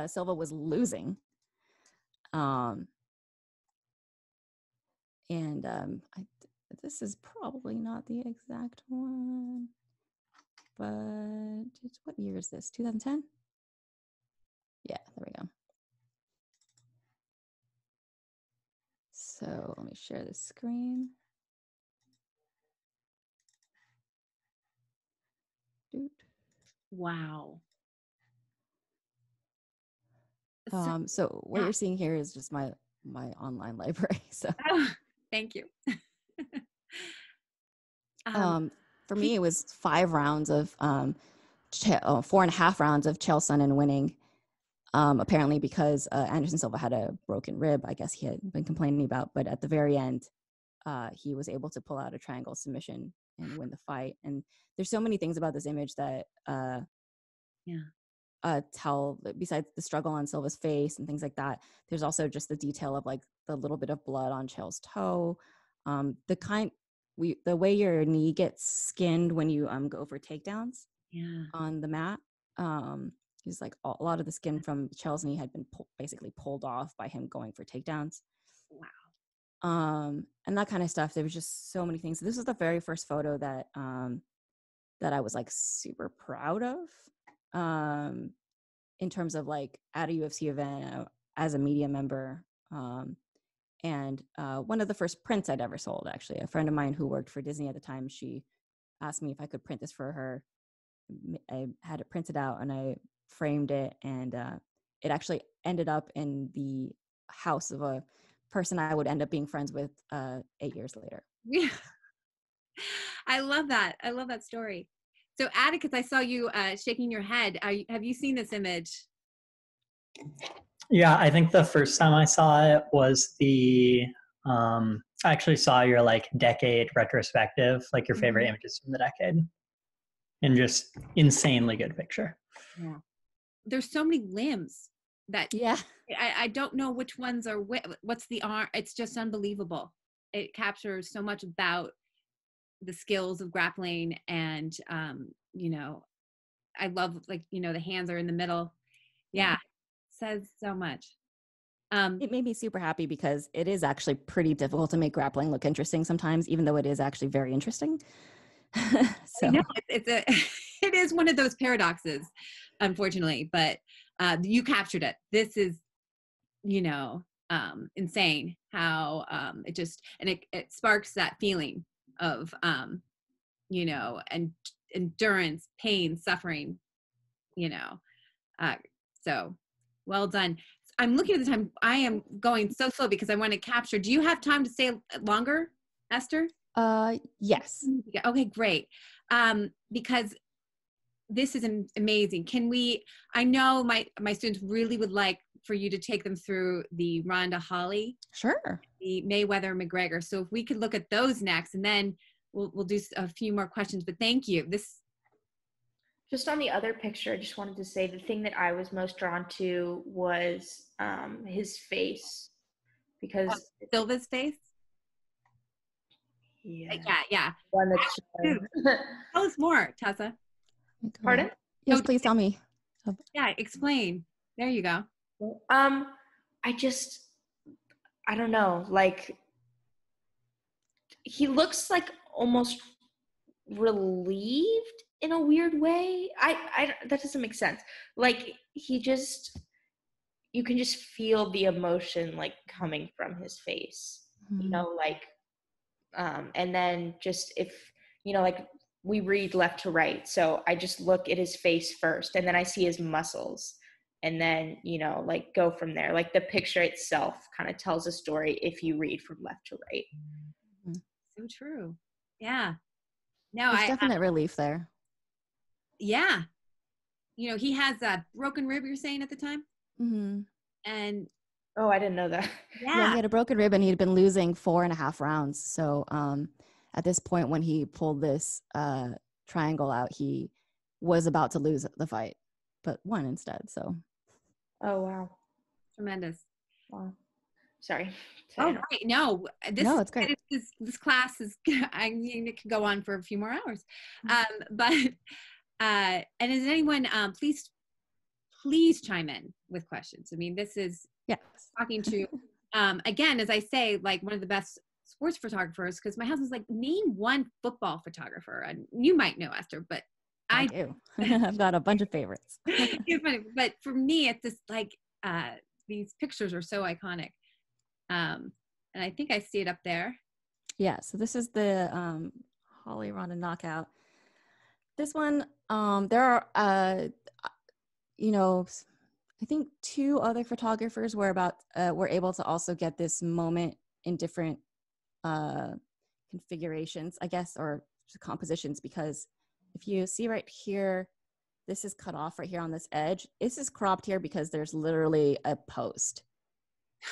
Silva was losing, this is probably not the exact one, but what year is this? 2010? Yeah, there we go. So let me share the screen. wow. So what you're seeing here is just my online library. So thank you. For me, it was 5 rounds of 4.5 rounds of Chael Sonnen winning. Apparently because Anderson Silva had a broken rib, I guess he had been complaining about, but at the very end, he was able to pull out a triangle submission and win the fight. And there's so many things about this image that tell, besides the struggle on Silva's face and things like that, there's also just the detail of like the little bit of blood on Chael's toe, the way your knee gets skinned when you go for takedowns on the mat. He's like a lot of the skin from Chael's knee had been basically pulled off by him going for takedowns. Wow. And that kind of stuff. There was just so many things. This was the very first photo that I was like super proud of, in terms of like at a UFC event as a media member. And one of the first prints I'd ever sold, actually. A friend of mine who worked for Disney at the time, she asked me if I could print this for her. I had it printed out and I framed it, and it actually ended up in the house of a person I would end up being friends with 8 years later. Yeah. I love that. I love that story. So Atticus, I saw you shaking your head. Have you seen this image? Yeah, I think the first time I saw it was I actually saw your like decade retrospective, like your favorite images from the decade, and just insanely good picture. Yeah. There's so many limbs that I don't know which ones are what's the arm. It's just unbelievable. It captures so much about the skills of grappling, and you know, I love, like, you know, the hands are in the middle. Yeah. Says so much. It made me super happy because it is actually pretty difficult to make grappling look interesting sometimes, even though it is actually very interesting. So I know, it's it is one of those paradoxes, unfortunately, but you captured it. This is, insane how it just, and it sparks that feeling of, and endurance, pain, suffering, so well done. I'm looking at the time. I am going so slow because I want to capture. Do you have time to stay longer, Esther? Yes. Okay, great. Because this is amazing. I know my students really would like for you to take them through the Ronda Holly. Sure. The Mayweather McGregor. So if we could look at those next, and then we'll do a few more questions, but thank you. Just on the other picture, I just wanted to say the thing that I was most drawn to was his face, because Silva's face. Yeah. One that's Tell us more, Tessa. Pardon? Yes, please tell me. Yeah, explain. There you go. I don't know, like he looks like almost relieved in a weird way. I that doesn't make sense. Like you can just feel the emotion like coming from his face, like and then just if like we read left to right, so I just look at his face first and then I see his muscles and then like go from there. Like the picture itself kind of tells a story if you read from left to right. So true. Yeah. No, There's definite relief there. Yeah. He has a broken rib, you're saying, at the time? Mm-hmm. And oh, I didn't know that. Yeah, he had a broken rib and he'd been losing 4.5 rounds. So at this point when he pulled this triangle out, he was about to lose the fight, but won instead. So oh wow. Tremendous. Wow. Sorry. Oh, right. No, it's great. This class is, I mean, it could go on for a few more hours. And is anyone, please chime in with questions. I mean, this is talking to, again, as I say, like one of the best sports photographers, because my husband's like, name one football photographer. And you might know, Esther, but I do. I've got a bunch of favorites. It's funny, but for me, it's just like, these pictures are so iconic. And I think I see it up there. Yeah, so this is the Holly Ronda knockout. This one, there are, I think 2 other photographers were able to also get this moment in different configurations, I guess, or compositions, because if you see right here, this is cut off right here on this edge. This is cropped here because there's literally a post.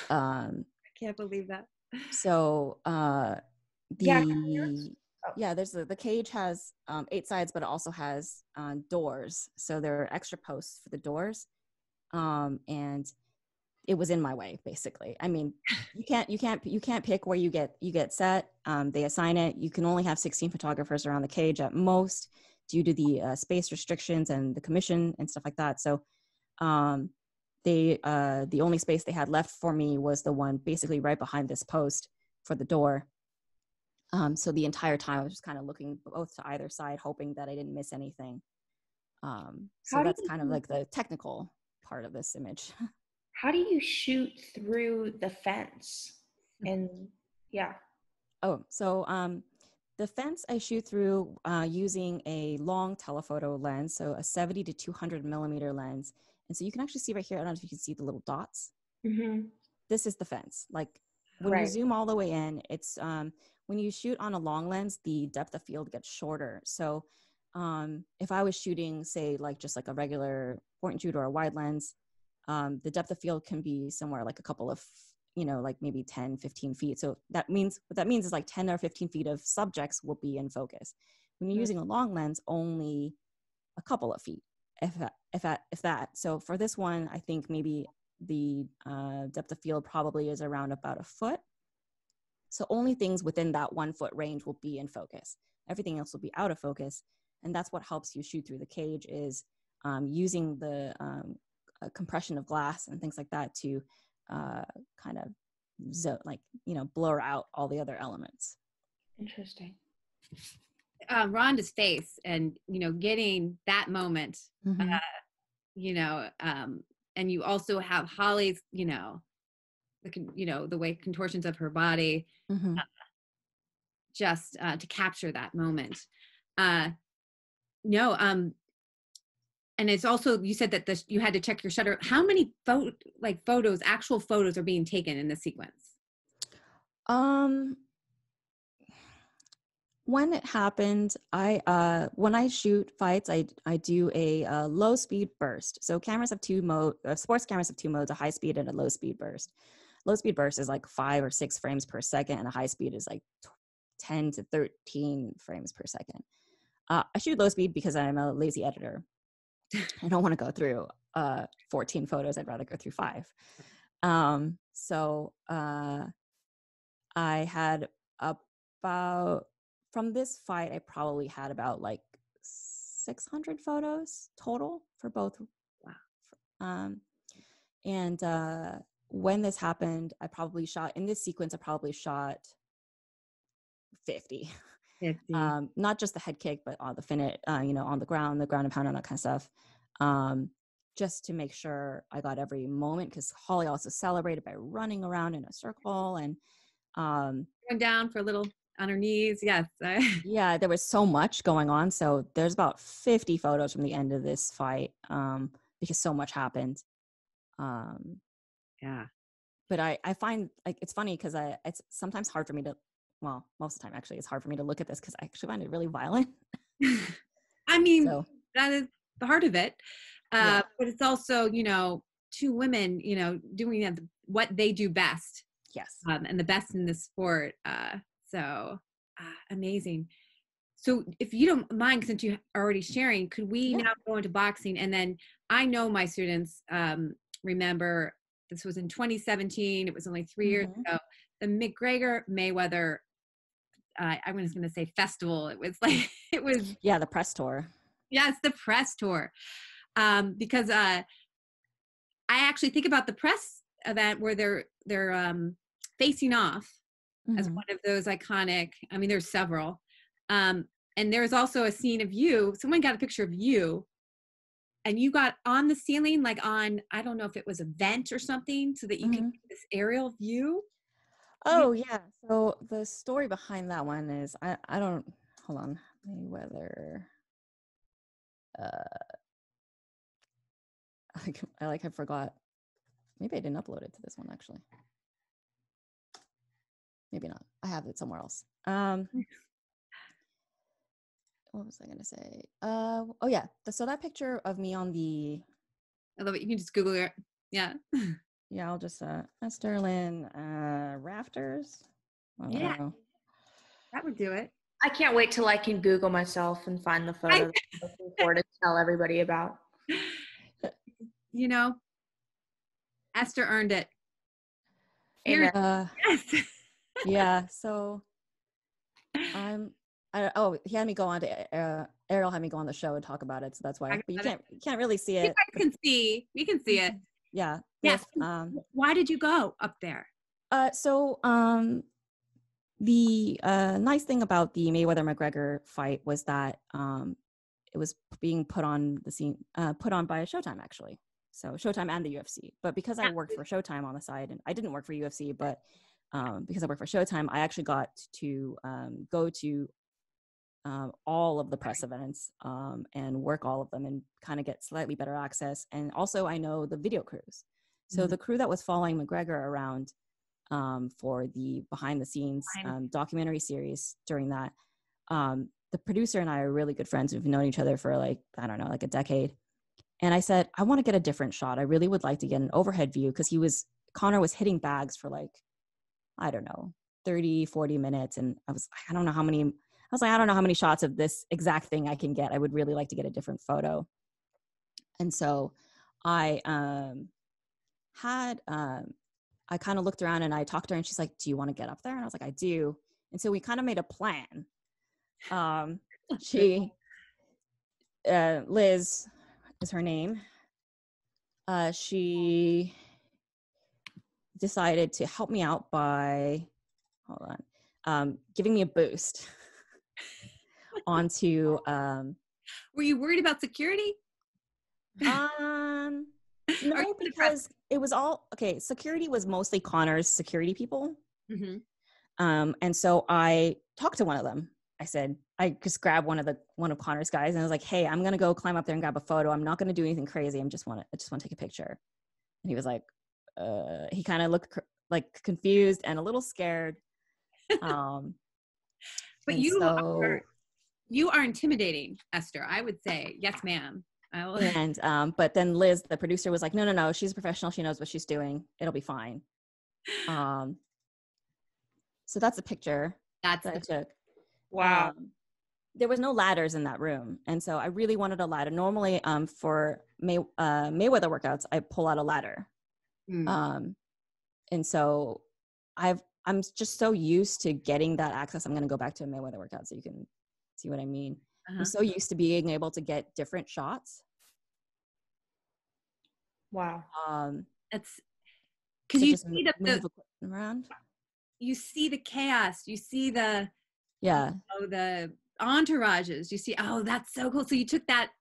I can't believe that. So there's the cage has 8 sides, but it also has doors. So there are extra posts for the doors, and it was in my way, basically. I mean, you can't pick where you get set. They assign it. You can only have 16 photographers around the cage at most, due to the space restrictions and the commission and stuff like that. So the only space they had left for me was the one basically right behind this post for the door. So the entire time I was just kind of looking both to either side, hoping that I didn't miss anything. So that's kind of like the technical part of this image. How do you shoot through the fence? And the fence I shoot through using a long telephoto lens, so a 70 to 200 millimeter lens. And so you can actually see right here, I don't know if you can see the little dots. Mm-hmm. This is the fence. Like when you zoom all the way in, it's when you shoot on a long lens, the depth of field gets shorter. So if I was shooting, say, like just like a regular point and shoot or a wide lens, the depth of field can be somewhere like a couple of, like maybe 10, 15 feet. So what that means is like 10 or 15 feet of subjects will be in focus. When you're using a long lens, only a couple of feet, if that. So for this one, I think maybe the depth of field probably is around about a foot. So only things within that 1 foot range will be in focus. Everything else will be out of focus. And that's what helps you shoot through the cage, is using the compression of glass and things like that to kind of blur out all the other elements. Interesting. Ronda's face and, getting that moment, Mhm. And you also have Holly's, the way contortions of her body, Mhm. just to capture that moment. No, and it's also, you said that you had to check your shutter. How many photos, actual photos, are being taken in this sequence? When it happened, when I shoot fights, I do a low speed burst. So cameras have two modes. Sports cameras have two modes: a high speed and a low speed burst. Low speed burst is like 5 or 6 frames per second, and a high speed is like 10 to 13 frames per second. I shoot low speed because I'm a lazy editor. I don't want to go through 14 photos. I'd rather go through 5. So I had about, from this fight, I probably had about like 600 photos total for both. Wow. And when this happened, in this sequence, I probably shot 50. 50. Not just the head kick, but on the finish, on the ground and pound and that kind of stuff. Just to make sure I got every moment, because Holly also celebrated by running around in a circle and going down for a little on her knees. Yes. Yeah, there was so much going on. So there's about 50 photos from the end of this fight, because so much happened. Yeah. But I find, like, it's funny because it's sometimes hard for me to, well, most of the time actually, it's hard for me to look at this because I actually find it really violent. I mean, So, that is the heart of it. Yeah. But it's also, two women, doing what they do best. Yes. And the best in the sport. Amazing. So if you don't mind, since you are already sharing, could we now go into boxing? And then I know my students remember this was in 2017. It was only 3 years ago. The McGregor Mayweather, I was going to say festival. It was like, Yeah, the press tour. Yes, the press tour. Because I actually think about the press event where they're facing off as one of those iconic, I mean, there's several. And there's also a scene of you, someone got a picture of you and you got on the ceiling, like on, I don't know if it was a vent or something, so that you could get this aerial view. Oh, yeah. So the story behind that one is, I don't, hold on, Mayweather. I forgot. Maybe I didn't upload it to this one, actually. Maybe not. I have it somewhere else. What was I going to say? Oh, yeah. So that picture of me on the... I love it. You can just Google it. Yeah. Yeah, I'll just... Esther Lin, rafters. Yeah. That would do it. I can't wait till I can Google myself and find the photo that I'm looking for to tell everybody about. Esther earned it. Amen. Yes. Yeah, so he had me go on to Ariel had me go on the show and talk about it, so that's why. But you can't really see it. You guys can see. We can see it. Yeah. Yes. Why did you go up there? So the nice thing about the Mayweather-McGregor fight was that it was being put on by Showtime, actually. So Showtime and the UFC. But because I worked for Showtime on the side, and I didn't work for UFC, but because I worked for Showtime, I actually got to go to all of the press events and work all of them and kind of get slightly better access. And also I know the video crews. So the crew that was following McGregor around for the behind the scenes documentary series during that, the producer and I are really good friends. We've known each other for like a decade. And I said, I want to get a different shot. I really would like to get an overhead view, because Conor was hitting bags for like, I don't know, 30, 40 minutes. And I don't know how many shots of this exact thing I can get. I would really like to get a different photo. And so I I kind of looked around and I talked to her and she's like, do you want to get up there? And I was like, I do. And so we kind of made a plan. Liz is her name. She decided to help me out by, giving me a boost. onto Were you worried about security? no, because it was all okay. Security was mostly Conor's security people. Mm-hmm. And so I talked to one of them. I said, I just grabbed one of Conor's guys and I was like, hey, I'm going to go climb up there and grab a photo. I'm not going to do anything crazy. I just want to take a picture. And he was like, he kind of looked like confused and a little scared. But you are intimidating, Esther. I would say, yes, ma'am. And but then Liz, the producer, was like, no, she's a professional. She knows what she's doing. It'll be fine. So that's a picture that I took. Wow. There was no ladders in that room. And so I really wanted a ladder. Normally for Mayweather workouts, I pull out a ladder. And so I'm just so used to getting that access. I'm going to go back to a Mayweather workout so you can see what I mean. Uh-huh. I'm so used to being able to get different shots. Wow. That's because you just see move around. You see the chaos. You see the the entourages. You see, oh, that's so cool. So you took that.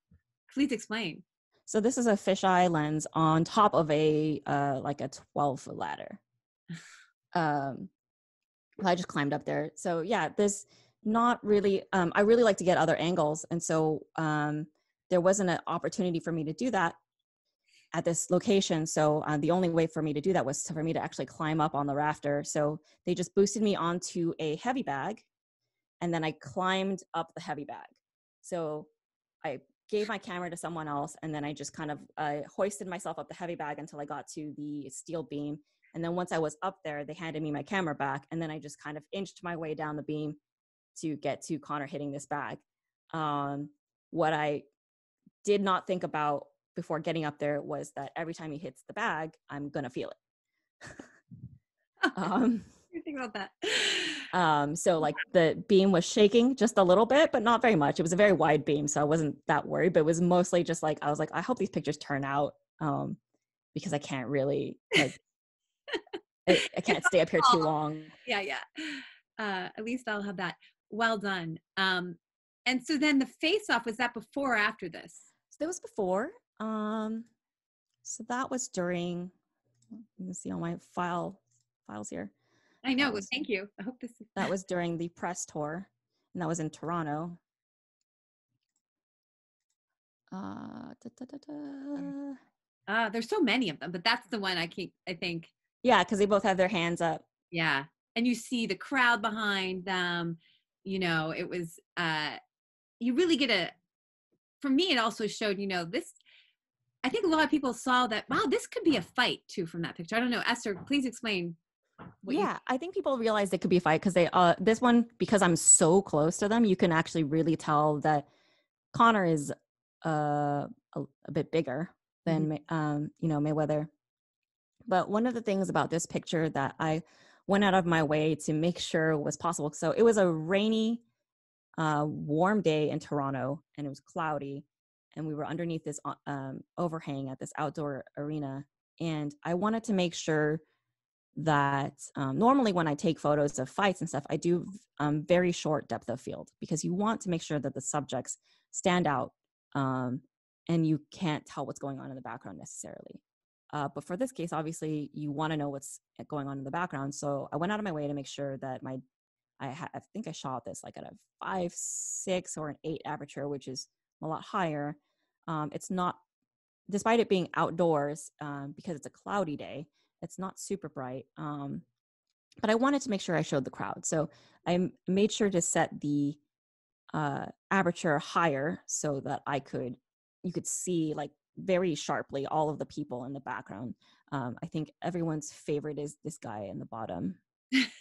Please explain. So this is a fisheye lens on top of a like a 12-foot ladder. I just climbed up there. So yeah, there's not really. I really like to get other angles, and so there wasn't an opportunity for me to do that at this location. So the only way for me to do that was for me to actually climb up on the rafter. So they just boosted me onto a heavy bag, and then I climbed up the heavy bag. So I gave my camera to someone else, and then I just kind of hoisted myself up the heavy bag until I got to the steel beam. And then once I was up there, they handed me my camera back, and then I just kind of inched my way down the beam to get to Conor hitting this bag. What I did not think about before getting up there was that every time he hits the bag, I'm gonna feel it. You think about that. So like the beam was shaking just a little bit, but not very much. It was a very wide beam, so I wasn't that worried, but it was mostly just like, I was like, I hope these pictures turn out, because I can't really like, I can't stay up here too long. Yeah. At least I'll have that. Well done. And so then the face-off, was that before or after this? So that was before. So that was during, you can see all my files here. I know. Well, thank you. I hope this is. That was during the press tour, and that was in Toronto. There's so many of them, but that's the one I think. Yeah, because they both have their hands up. Yeah. And you see the crowd behind them. You know, it was, you really get for me, it also showed, this, I think a lot of people saw that, wow, this could be a fight too from that picture. I don't know. Esther, please explain. I think people realized it could be a fight because this one, because I'm so close to them, you can actually really tell that Conor is a bit bigger than, Mayweather. But one of the things about this picture that I went out of my way to make sure was possible. So it was a rainy, warm day in Toronto, and it was cloudy, and we were underneath this overhang at this outdoor arena. And I wanted to make sure that normally when I take photos of fights and stuff, I do very short depth of field, because you want to make sure that the subjects stand out, and you can't tell what's going on in the background necessarily. But for this case, obviously, you want to know what's going on in the background. So I went out of my way to make sure that I think I shot this like at a 5.6 or an 8 aperture, which is a lot higher. It's not, despite it being outdoors, because it's a cloudy day, it's not super bright. But I wanted to make sure I showed the crowd. So I made sure to set the aperture higher so that you could see like very sharply all of the people in the background. I think everyone's favorite is this guy in the bottom. Keep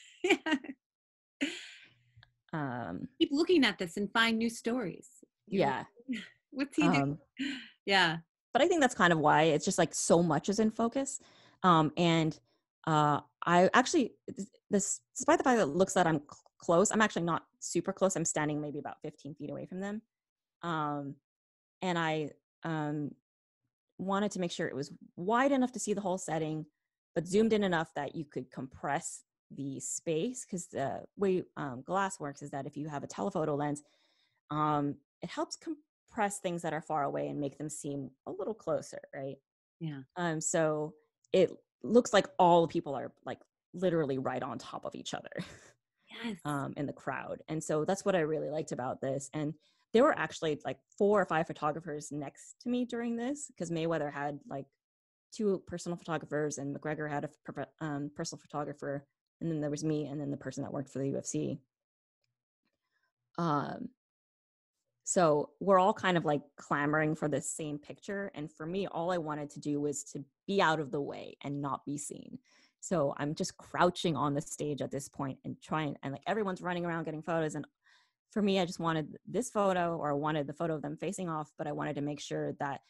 looking at this and find new stories. Yeah. What's he doing? Yeah. But I think that's kind of why it's just like so much is in focus. And I actually, despite the fact that it looks that I'm close, I'm actually not super close. I'm standing maybe about 15 feet away from them. And I wanted to make sure it was wide enough to see the whole setting, but zoomed in enough that you could compress the space, because the way glass works is that if you have a telephoto lens, It helps compress things that are far away and make them seem a little closer, right? Yeah. So it looks like all the people are like literally right on top of each other. Yes. In the crowd. And so that's what I really liked about this. And there were actually like 4 or 5 photographers next to me during this, because Mayweather had like 2 personal photographers and McGregor had a personal photographer. And then there was me and then the person that worked for the UFC. So we're all kind of like clamoring for the same picture. And for me, all I wanted to do was to be out of the way and not be seen. So I'm just crouching on the stage at this point and trying, and like everyone's running around getting photos. And for me, I just wanted this photo, or I wanted the photo of them facing off, but I wanted to make sure that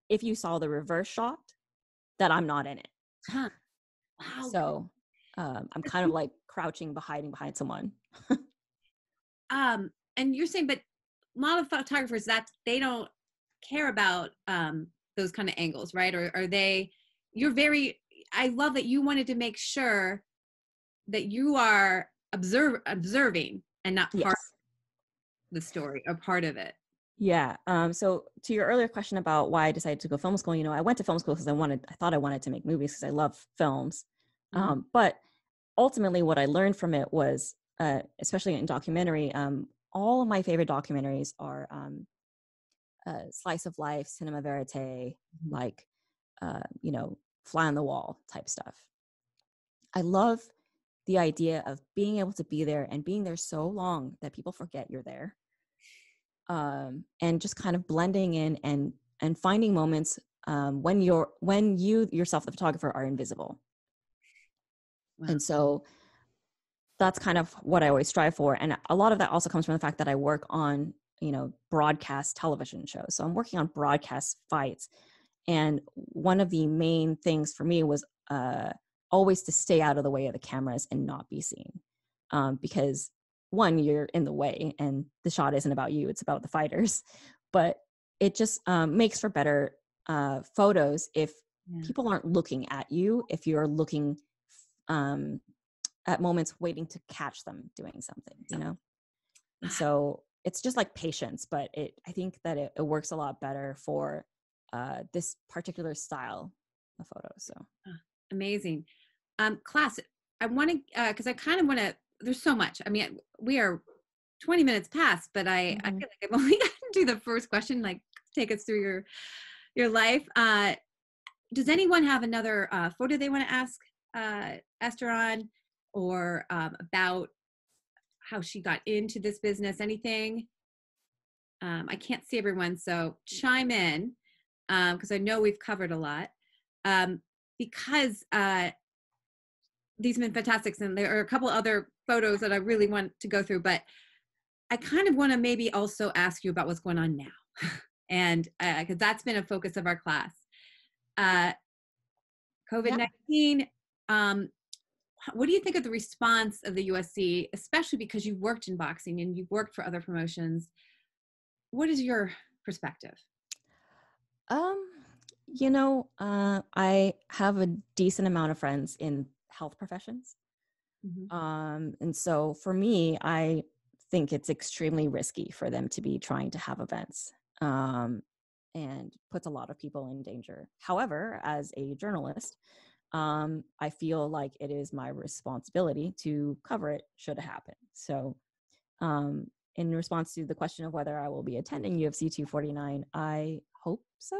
if you saw the reverse shot, that I'm not in it. Huh. Wow. So I'm kind of like crouching, hiding behind someone. And you're saying, but a lot of photographers that they don't care about those kind of angles, right? Or are they, I love that you wanted to make sure that you are observing and not part of the story or part of it. Yeah. So to your earlier question about why I decided to go film school, I went to film school because I thought I wanted to make movies because I love films. Mm-hmm. But ultimately what I learned from it was, especially in documentary, all of my favorite documentaries are slice of life, cinema verite, like, fly on the wall type stuff. I love the idea of being able to be there and being there so long that people forget you're there. And just kind of blending in and finding moments when you yourself, the photographer, are invisible. Wow. And so that's kind of what I always strive for. And a lot of that also comes from the fact that I work on, broadcast television shows. So I'm working on broadcast fights. And one of the main things for me was always to stay out of the way of the cameras and not be seen. Because one, you're in the way and the shot isn't about you, it's about the fighters. But it just makes for better photos if people aren't looking at you, if you're looking at moments waiting to catch them doing something, And so it's just like patience, but I think that it works a lot better for this particular style of photos. So amazing. Class, I want to, because I kind of want to, there's so much. I mean, we are 20 minutes past, but I feel like I've only got to do the first question, like take us through your life. Does anyone have another photo they want to ask Esther on, or about how she got into this business? Anything? I can't see everyone, so chime in, because I know we've covered a lot. Because these have been fantastic, and there are a couple other photos that I really want to go through, but I kind of want to maybe also ask you about what's going on now. And because that's been a focus of our class. COVID-19, what do you think of the response of the USC, especially because you worked in boxing and you worked for other promotions? What is your perspective? I have a decent amount of friends in health professions. And so for me, I think it's extremely risky for them to be trying to have events, and puts a lot of people in danger. However, as a journalist, I feel like it is my responsibility to cover it should it happen. So in response to the question of whether I will be attending UFC 249, I hope so.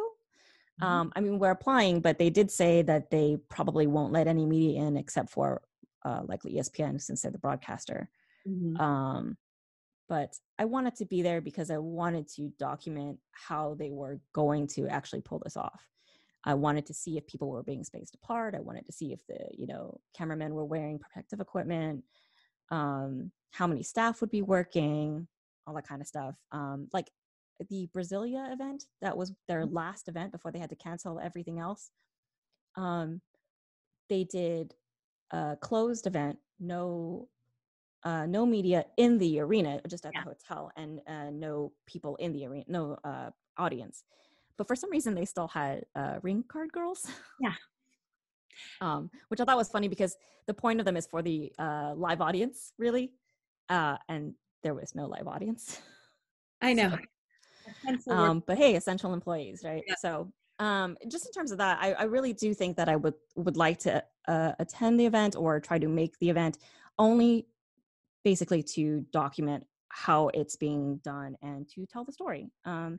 I mean, we're applying, but they did say that they probably won't let any media in except for likely ESPN, since they're the broadcaster. But I wanted to be there because I wanted to document how they were going to actually pull this off. I wanted to see if people were being spaced apart. I wanted to see if the, cameramen were wearing protective equipment, how many staff would be working, all that kind of stuff. Like the Brasilia event, that was their last event before they had to cancel everything else. They did a closed event, no media in the arena, just at the hotel, and no people in the arena, no audience. But for some reason, they still had ring card girls. Which I thought was funny because the point of them is for the live audience, really. And there was no live audience. I know. But hey, essential employees, right? Yeah. So just in terms of that, I really do think that I would like to attend the event or try to make the event, only basically to document how it's being done and to tell the story. Do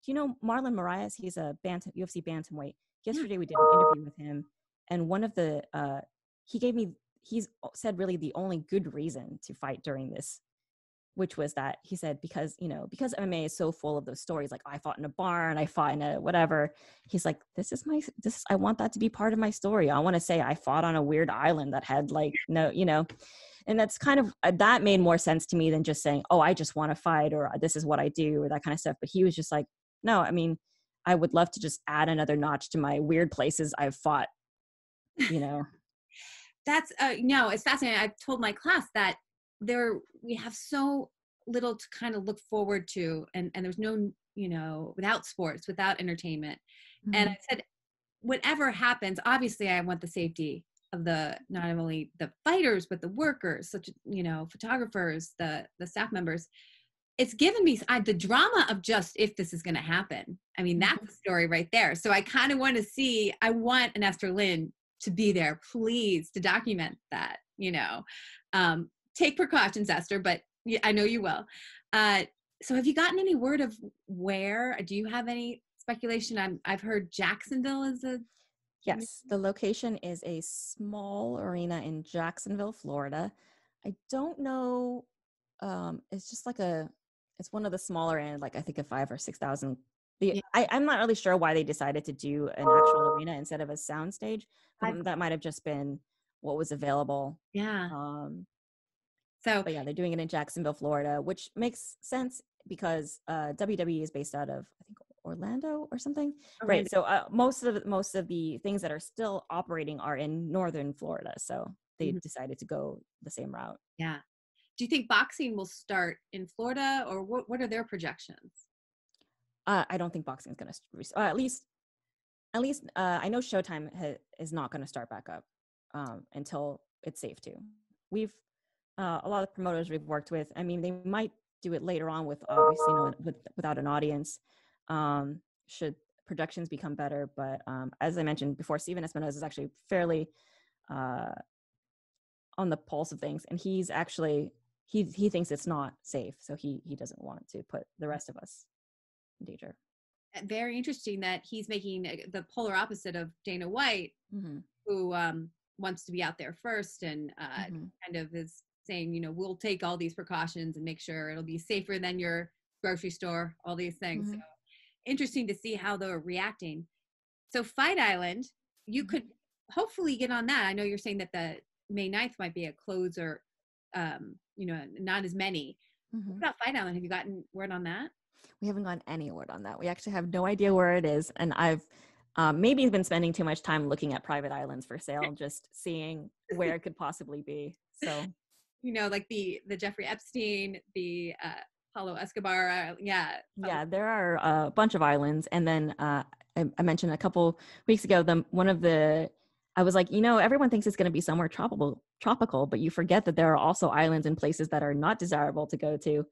you know Marlon Moraes? He's a UFC bantamweight. Yesterday we did an interview with him, and one of the he's said really the only good reason to fight during this, which was that he said because MMA is so full of those stories, like I fought in a barn, I fought in a whatever. He's like, I want that to be part of my story. I want to say I fought on a weird island that had like no, and that's kind of that made more sense to me than just saying, oh, I just want to fight, or this is what I do, or that kind of stuff. But he was just like, no, I mean, I would love to just add another notch to my weird places I've fought, That's no, it's fascinating. I've told my class that we have so little to kind of look forward to, and there's no, without sports, without entertainment. Mm-hmm. And I said, whatever happens, obviously I want the safety of not only the fighters, but the workers, such, photographers, the staff members. It's given me the drama of just if this is going to happen. I mean, that's a story right there. So I kind of want to I want an Esther Lin to be there, please, to document that, take precautions, Esther, but I know you will. So have you gotten any word of where? Do you have any speculation? I've heard Jacksonville is Yes, the location is a small arena in Jacksonville, Florida. I don't know. It's just like it's one of the smaller end, like I think a 5,000 or 6,000. I'm not really sure why they decided to do an actual arena instead of a sound stage. That might have just been what was available. Yeah. But yeah, they're doing it in Jacksonville, Florida, which makes sense because WWE is based out of, I think, Orlando or something. Orlando. Right. So most of the things that are still operating are in northern Florida. So they decided to go the same route. Yeah. Do you think boxing will start in Florida, or what are their projections? I don't think boxing is going to, at least I know Showtime is not going to start back up until it's safe to. We've a lot of promoters we've worked with, I mean, they might do it later on with obviously without an audience, should projections become better. But as I mentioned before, Steven Espinosa is actually fairly on the pulse of things, and he's actually he thinks it's not safe, so he doesn't want to put the rest of us in danger. Very interesting that he's making the polar opposite of Dana White, who wants to be out there first and kind of is saying, we'll take all these precautions and make sure it'll be safer than your grocery store, all these things. So interesting to see how they're reacting. So Fight Island, you could hopefully get on that. I know you're saying that the May 9th might be a closer, not as many. What about Fight Island? Have you gotten word on that? We haven't gotten any word on that. We actually have no idea where it is. And I've maybe been spending too much time looking at private islands for sale, just seeing where it could possibly be. So, like the Jeffrey Epstein, the Paulo Escobar. Yeah, there are a bunch of islands. And then I mentioned a couple weeks ago, I was like, everyone thinks it's going to be somewhere tropical, but you forget that there are also islands and places that are not desirable to go to.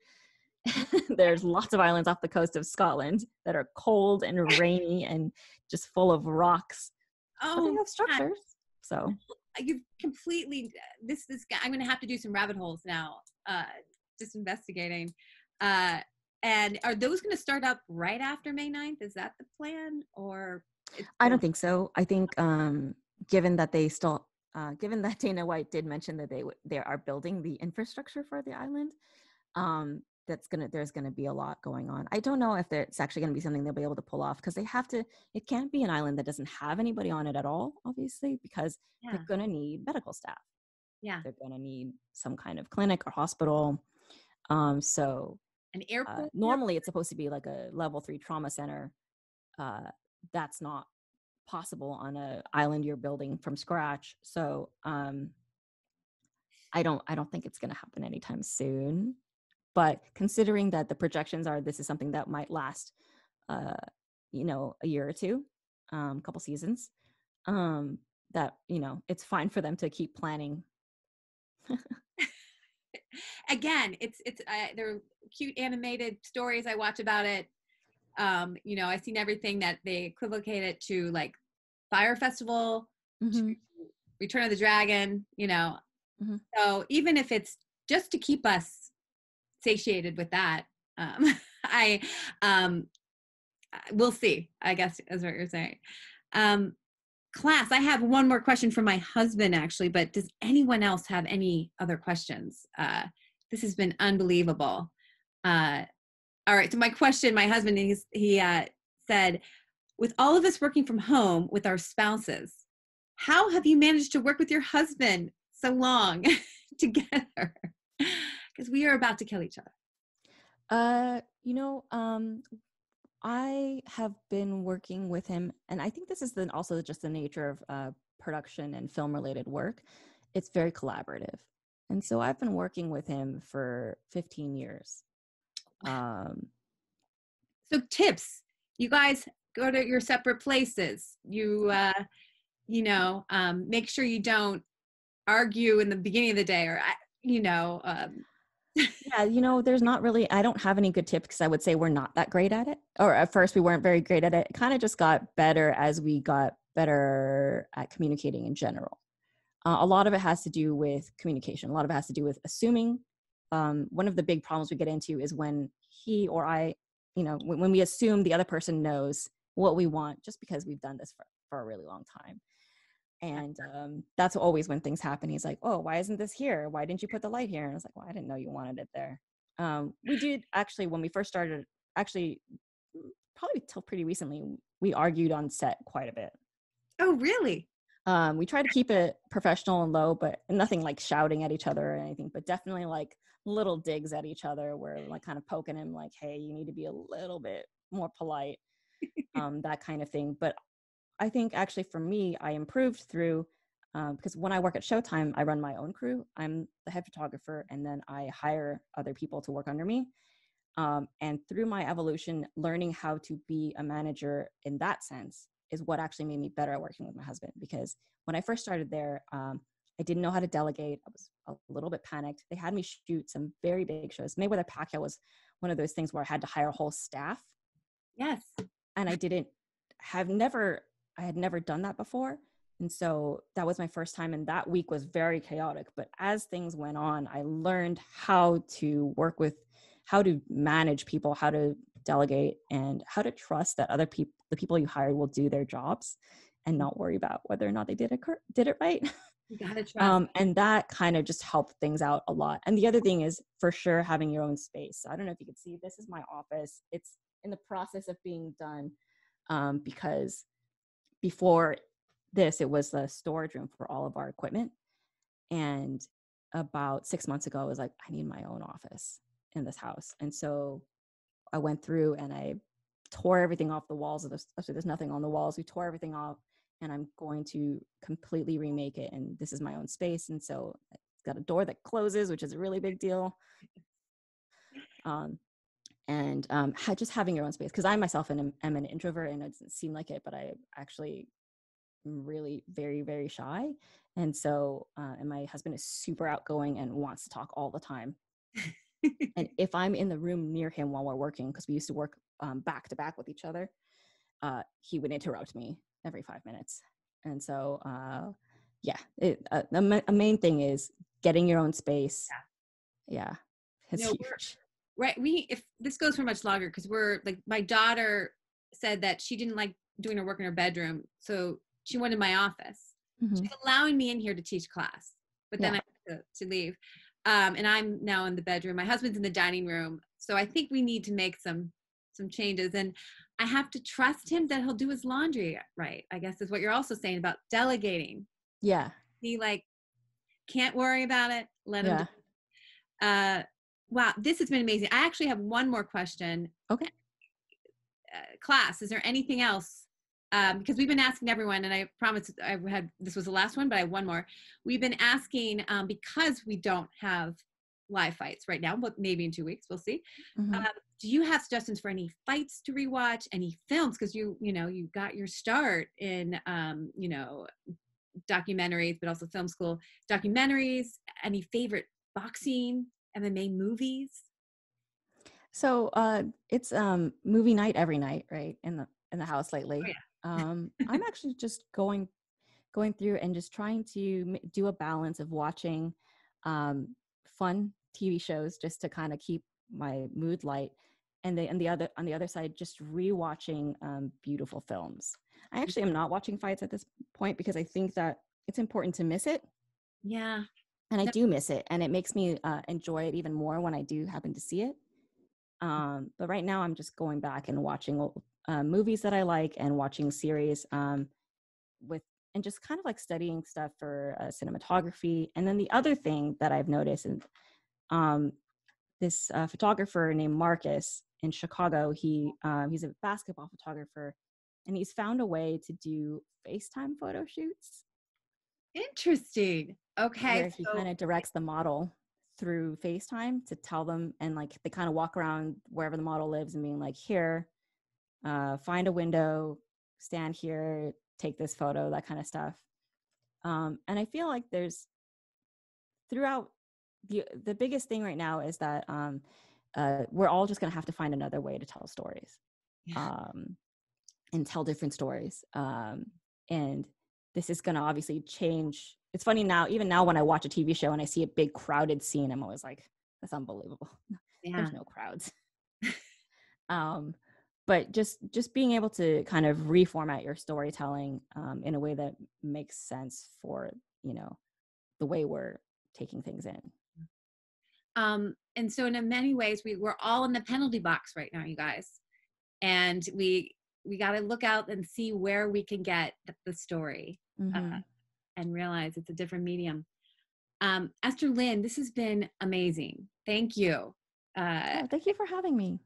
There's lots of islands off the coast of Scotland that are cold and rainy and just full of rocks. But they have structures. So you've completely this guy. I'm going to have to do some rabbit holes now, just investigating. And are those going to start up right after May 9th? Is that the plan, or? I don't think so. I think given that they still, given that Dana White did mention that they are building the infrastructure for the island. There's gonna be a lot going on. I don't know if it's actually gonna be something they'll be able to pull off, because it can't be an island that doesn't have anybody on it at all, obviously, because they're gonna need medical staff. Yeah. They're gonna need some kind of clinic or hospital. So an airport. Normally it's supposed to be like a level 3 trauma center. That's not possible on an island you're building from scratch. So I don't think it's gonna happen anytime soon. But considering that the projections are this is something that might last, a year or two, a couple seasons, that, it's fine for them to keep planning. Again, they're cute animated stories I watch about it. You know, I've seen everything that they equivocate it to, like Fire Festival, to Return of the Dragon, you know. So even if it's just to keep us satiated with that, we'll see, I guess, is what you're saying. Class, I have one more question for my husband, actually, but does anyone else have any other questions? This has been unbelievable. All right, so my question, my husband, he said, with all of us working from home with our spouses, how have you managed to work with your husband so long together? Because we are about to kill each other. You know, I have been working with him, and I think this is also just the nature of production and film related work. It's very collaborative. And so I've been working with him for 15 years. So tips, you guys go to your separate places. You, you know, make sure you don't argue in the beginning of the day, or, you know, yeah, you know, there's not really, I don't have any good tips because I would say we're not that great at it. Or at first we weren't very great at it. It kind of just got better as we got better at communicating in general. A lot of it has to do with communication. A lot of it has to do with assuming. One of the big problems we get into is when he or I, you know, when we assume the other person knows what we want just because we've done this for a really long time. And that's always when things happen. He's like, oh, why isn't this here? Why didn't you put the light here? And I was like, well, I didn't know you wanted it there. We did actually, when we first started, actually, probably till pretty recently, we argued on set quite a bit. Oh, really? We try to keep it professional and low, but nothing like shouting at each other or anything, but definitely like little digs at each other where like kind of poking him like, hey, you need to be a little bit more polite, that kind of thing. But I think actually for me, I improved through, because when I work at Showtime, I run my own crew. I'm the head photographer, and then I hire other people to work under me. And through my evolution, learning how to be a manager in that sense is what actually made me better at working with my husband. Because when I first started there, I didn't know how to delegate. I was a little bit panicked. They had me shoot some very big shows. Mayweather Pacquiao was one of those things where I had to hire a whole staff. Yes. And I had never done that before. And so that was my first time. And that week was very chaotic. But as things went on, I learned how to work with, how to manage people, how to delegate, and how to trust that other people, the people you hire, will do their jobs and not worry about whether or not they did it right. You gotta trust. And that kind of just helped things out a lot. And the other thing is for sure having your own space. So I don't know if you can see, this is my office. It's in the process of being done, because before this, it was the storage room for all of our equipment. And about 6 months ago, I was like, I need my own office in this house. And so I went through and I tore everything off the walls of this. Actually, there's nothing on the walls. We tore everything off, and I'm going to completely remake it. And this is my own space. And so it's got a door that closes, which is a really big deal. Just having your own space, because I myself am an introvert, and it doesn't seem like it, but I actually am really very, very shy. And so, and my husband is super outgoing and wants to talk all the time. And if I'm in the room near him while we're working, because we used to work back to back with each other, he would interrupt me every 5 minutes. And so, a main thing is getting your own space. Yeah. It's huge. Right. If this goes for much longer, because we're like, my daughter said that she didn't like doing her work in her bedroom. So she wanted my office. Mm-hmm. She's allowing me in here to teach class, but then I have to leave. And I'm now in the bedroom. My husband's in the dining room. So I think we need to make some changes. And I have to trust him that he'll do his laundry right, I guess is what you're also saying about delegating. Yeah. He like, can't worry about it. Let him do it. Wow, this has been amazing. I actually have one more question. Okay. Class, is there anything else? Because we've been asking everyone, and I promise this was the last one, but I have one more. We've been asking, because we don't have live fights right now, but maybe in 2 weeks, we'll see. Mm-hmm. Do you have suggestions for any fights to rewatch, any films? Because you got your start in, documentaries, but also film school documentaries. Any favorite boxing MMA movies? So it's movie night every night, right? In the house lately. Oh, yeah. I'm actually just going through and just trying to do a balance of watching fun TV shows just to kind of keep my mood light, and on the other side, just rewatching beautiful films. I actually am not watching fights at this point because I think that it's important to miss it. Yeah. And I do miss it, and it makes me enjoy it even more when I do happen to see it. But right now, I'm just going back and watching movies that I like and watching series and just kind of like studying stuff for cinematography. And then the other thing that I've noticed is this photographer named Marcus in Chicago. He's a basketball photographer, and he's found a way to do FaceTime photo shoots. Interesting. Okay. Where he kind of directs the model through FaceTime to tell them, and like they kind of walk around wherever the model lives and being like, here, find a window, stand here, take this photo, that kind of stuff. And I feel like there's throughout the biggest thing right now is that we're all just going to have to find another way to tell stories and tell different stories. And this is going to obviously change. It's funny now, even now when I watch a TV show and I see a big crowded scene, I'm always like, that's unbelievable. Yeah. There's no crowds. But just being able to kind of reformat your storytelling in a way that makes sense for, the way we're taking things in. And so in many ways, we're all in the penalty box right now, you guys. And we got to look out and see where we can get the story and realize it's a different medium. Esther Lin, this has been amazing. Thank you. Thank you for having me.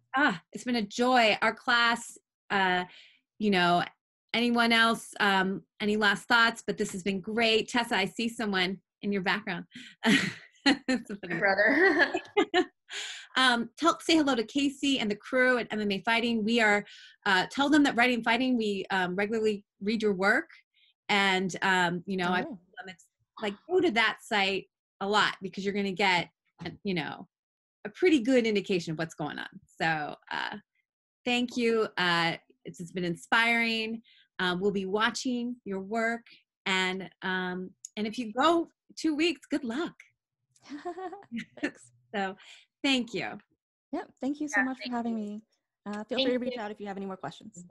It's been a joy. Our class, anyone else, any last thoughts? But this has been great. Tessa, I see someone in your background. Brother. Say hello to Casey and the crew at MMA Fighting. We are, tell them that Writing Fighting, we regularly read your work. And, it's like, go to that site a lot because you're going to get, a pretty good indication of what's going on. So thank you. It's been inspiring. We'll be watching your work. And if you go 2 weeks, good luck. Thanks. So thank you. Yep. Thank you so much for having me. Feel free to reach out if you have any more questions.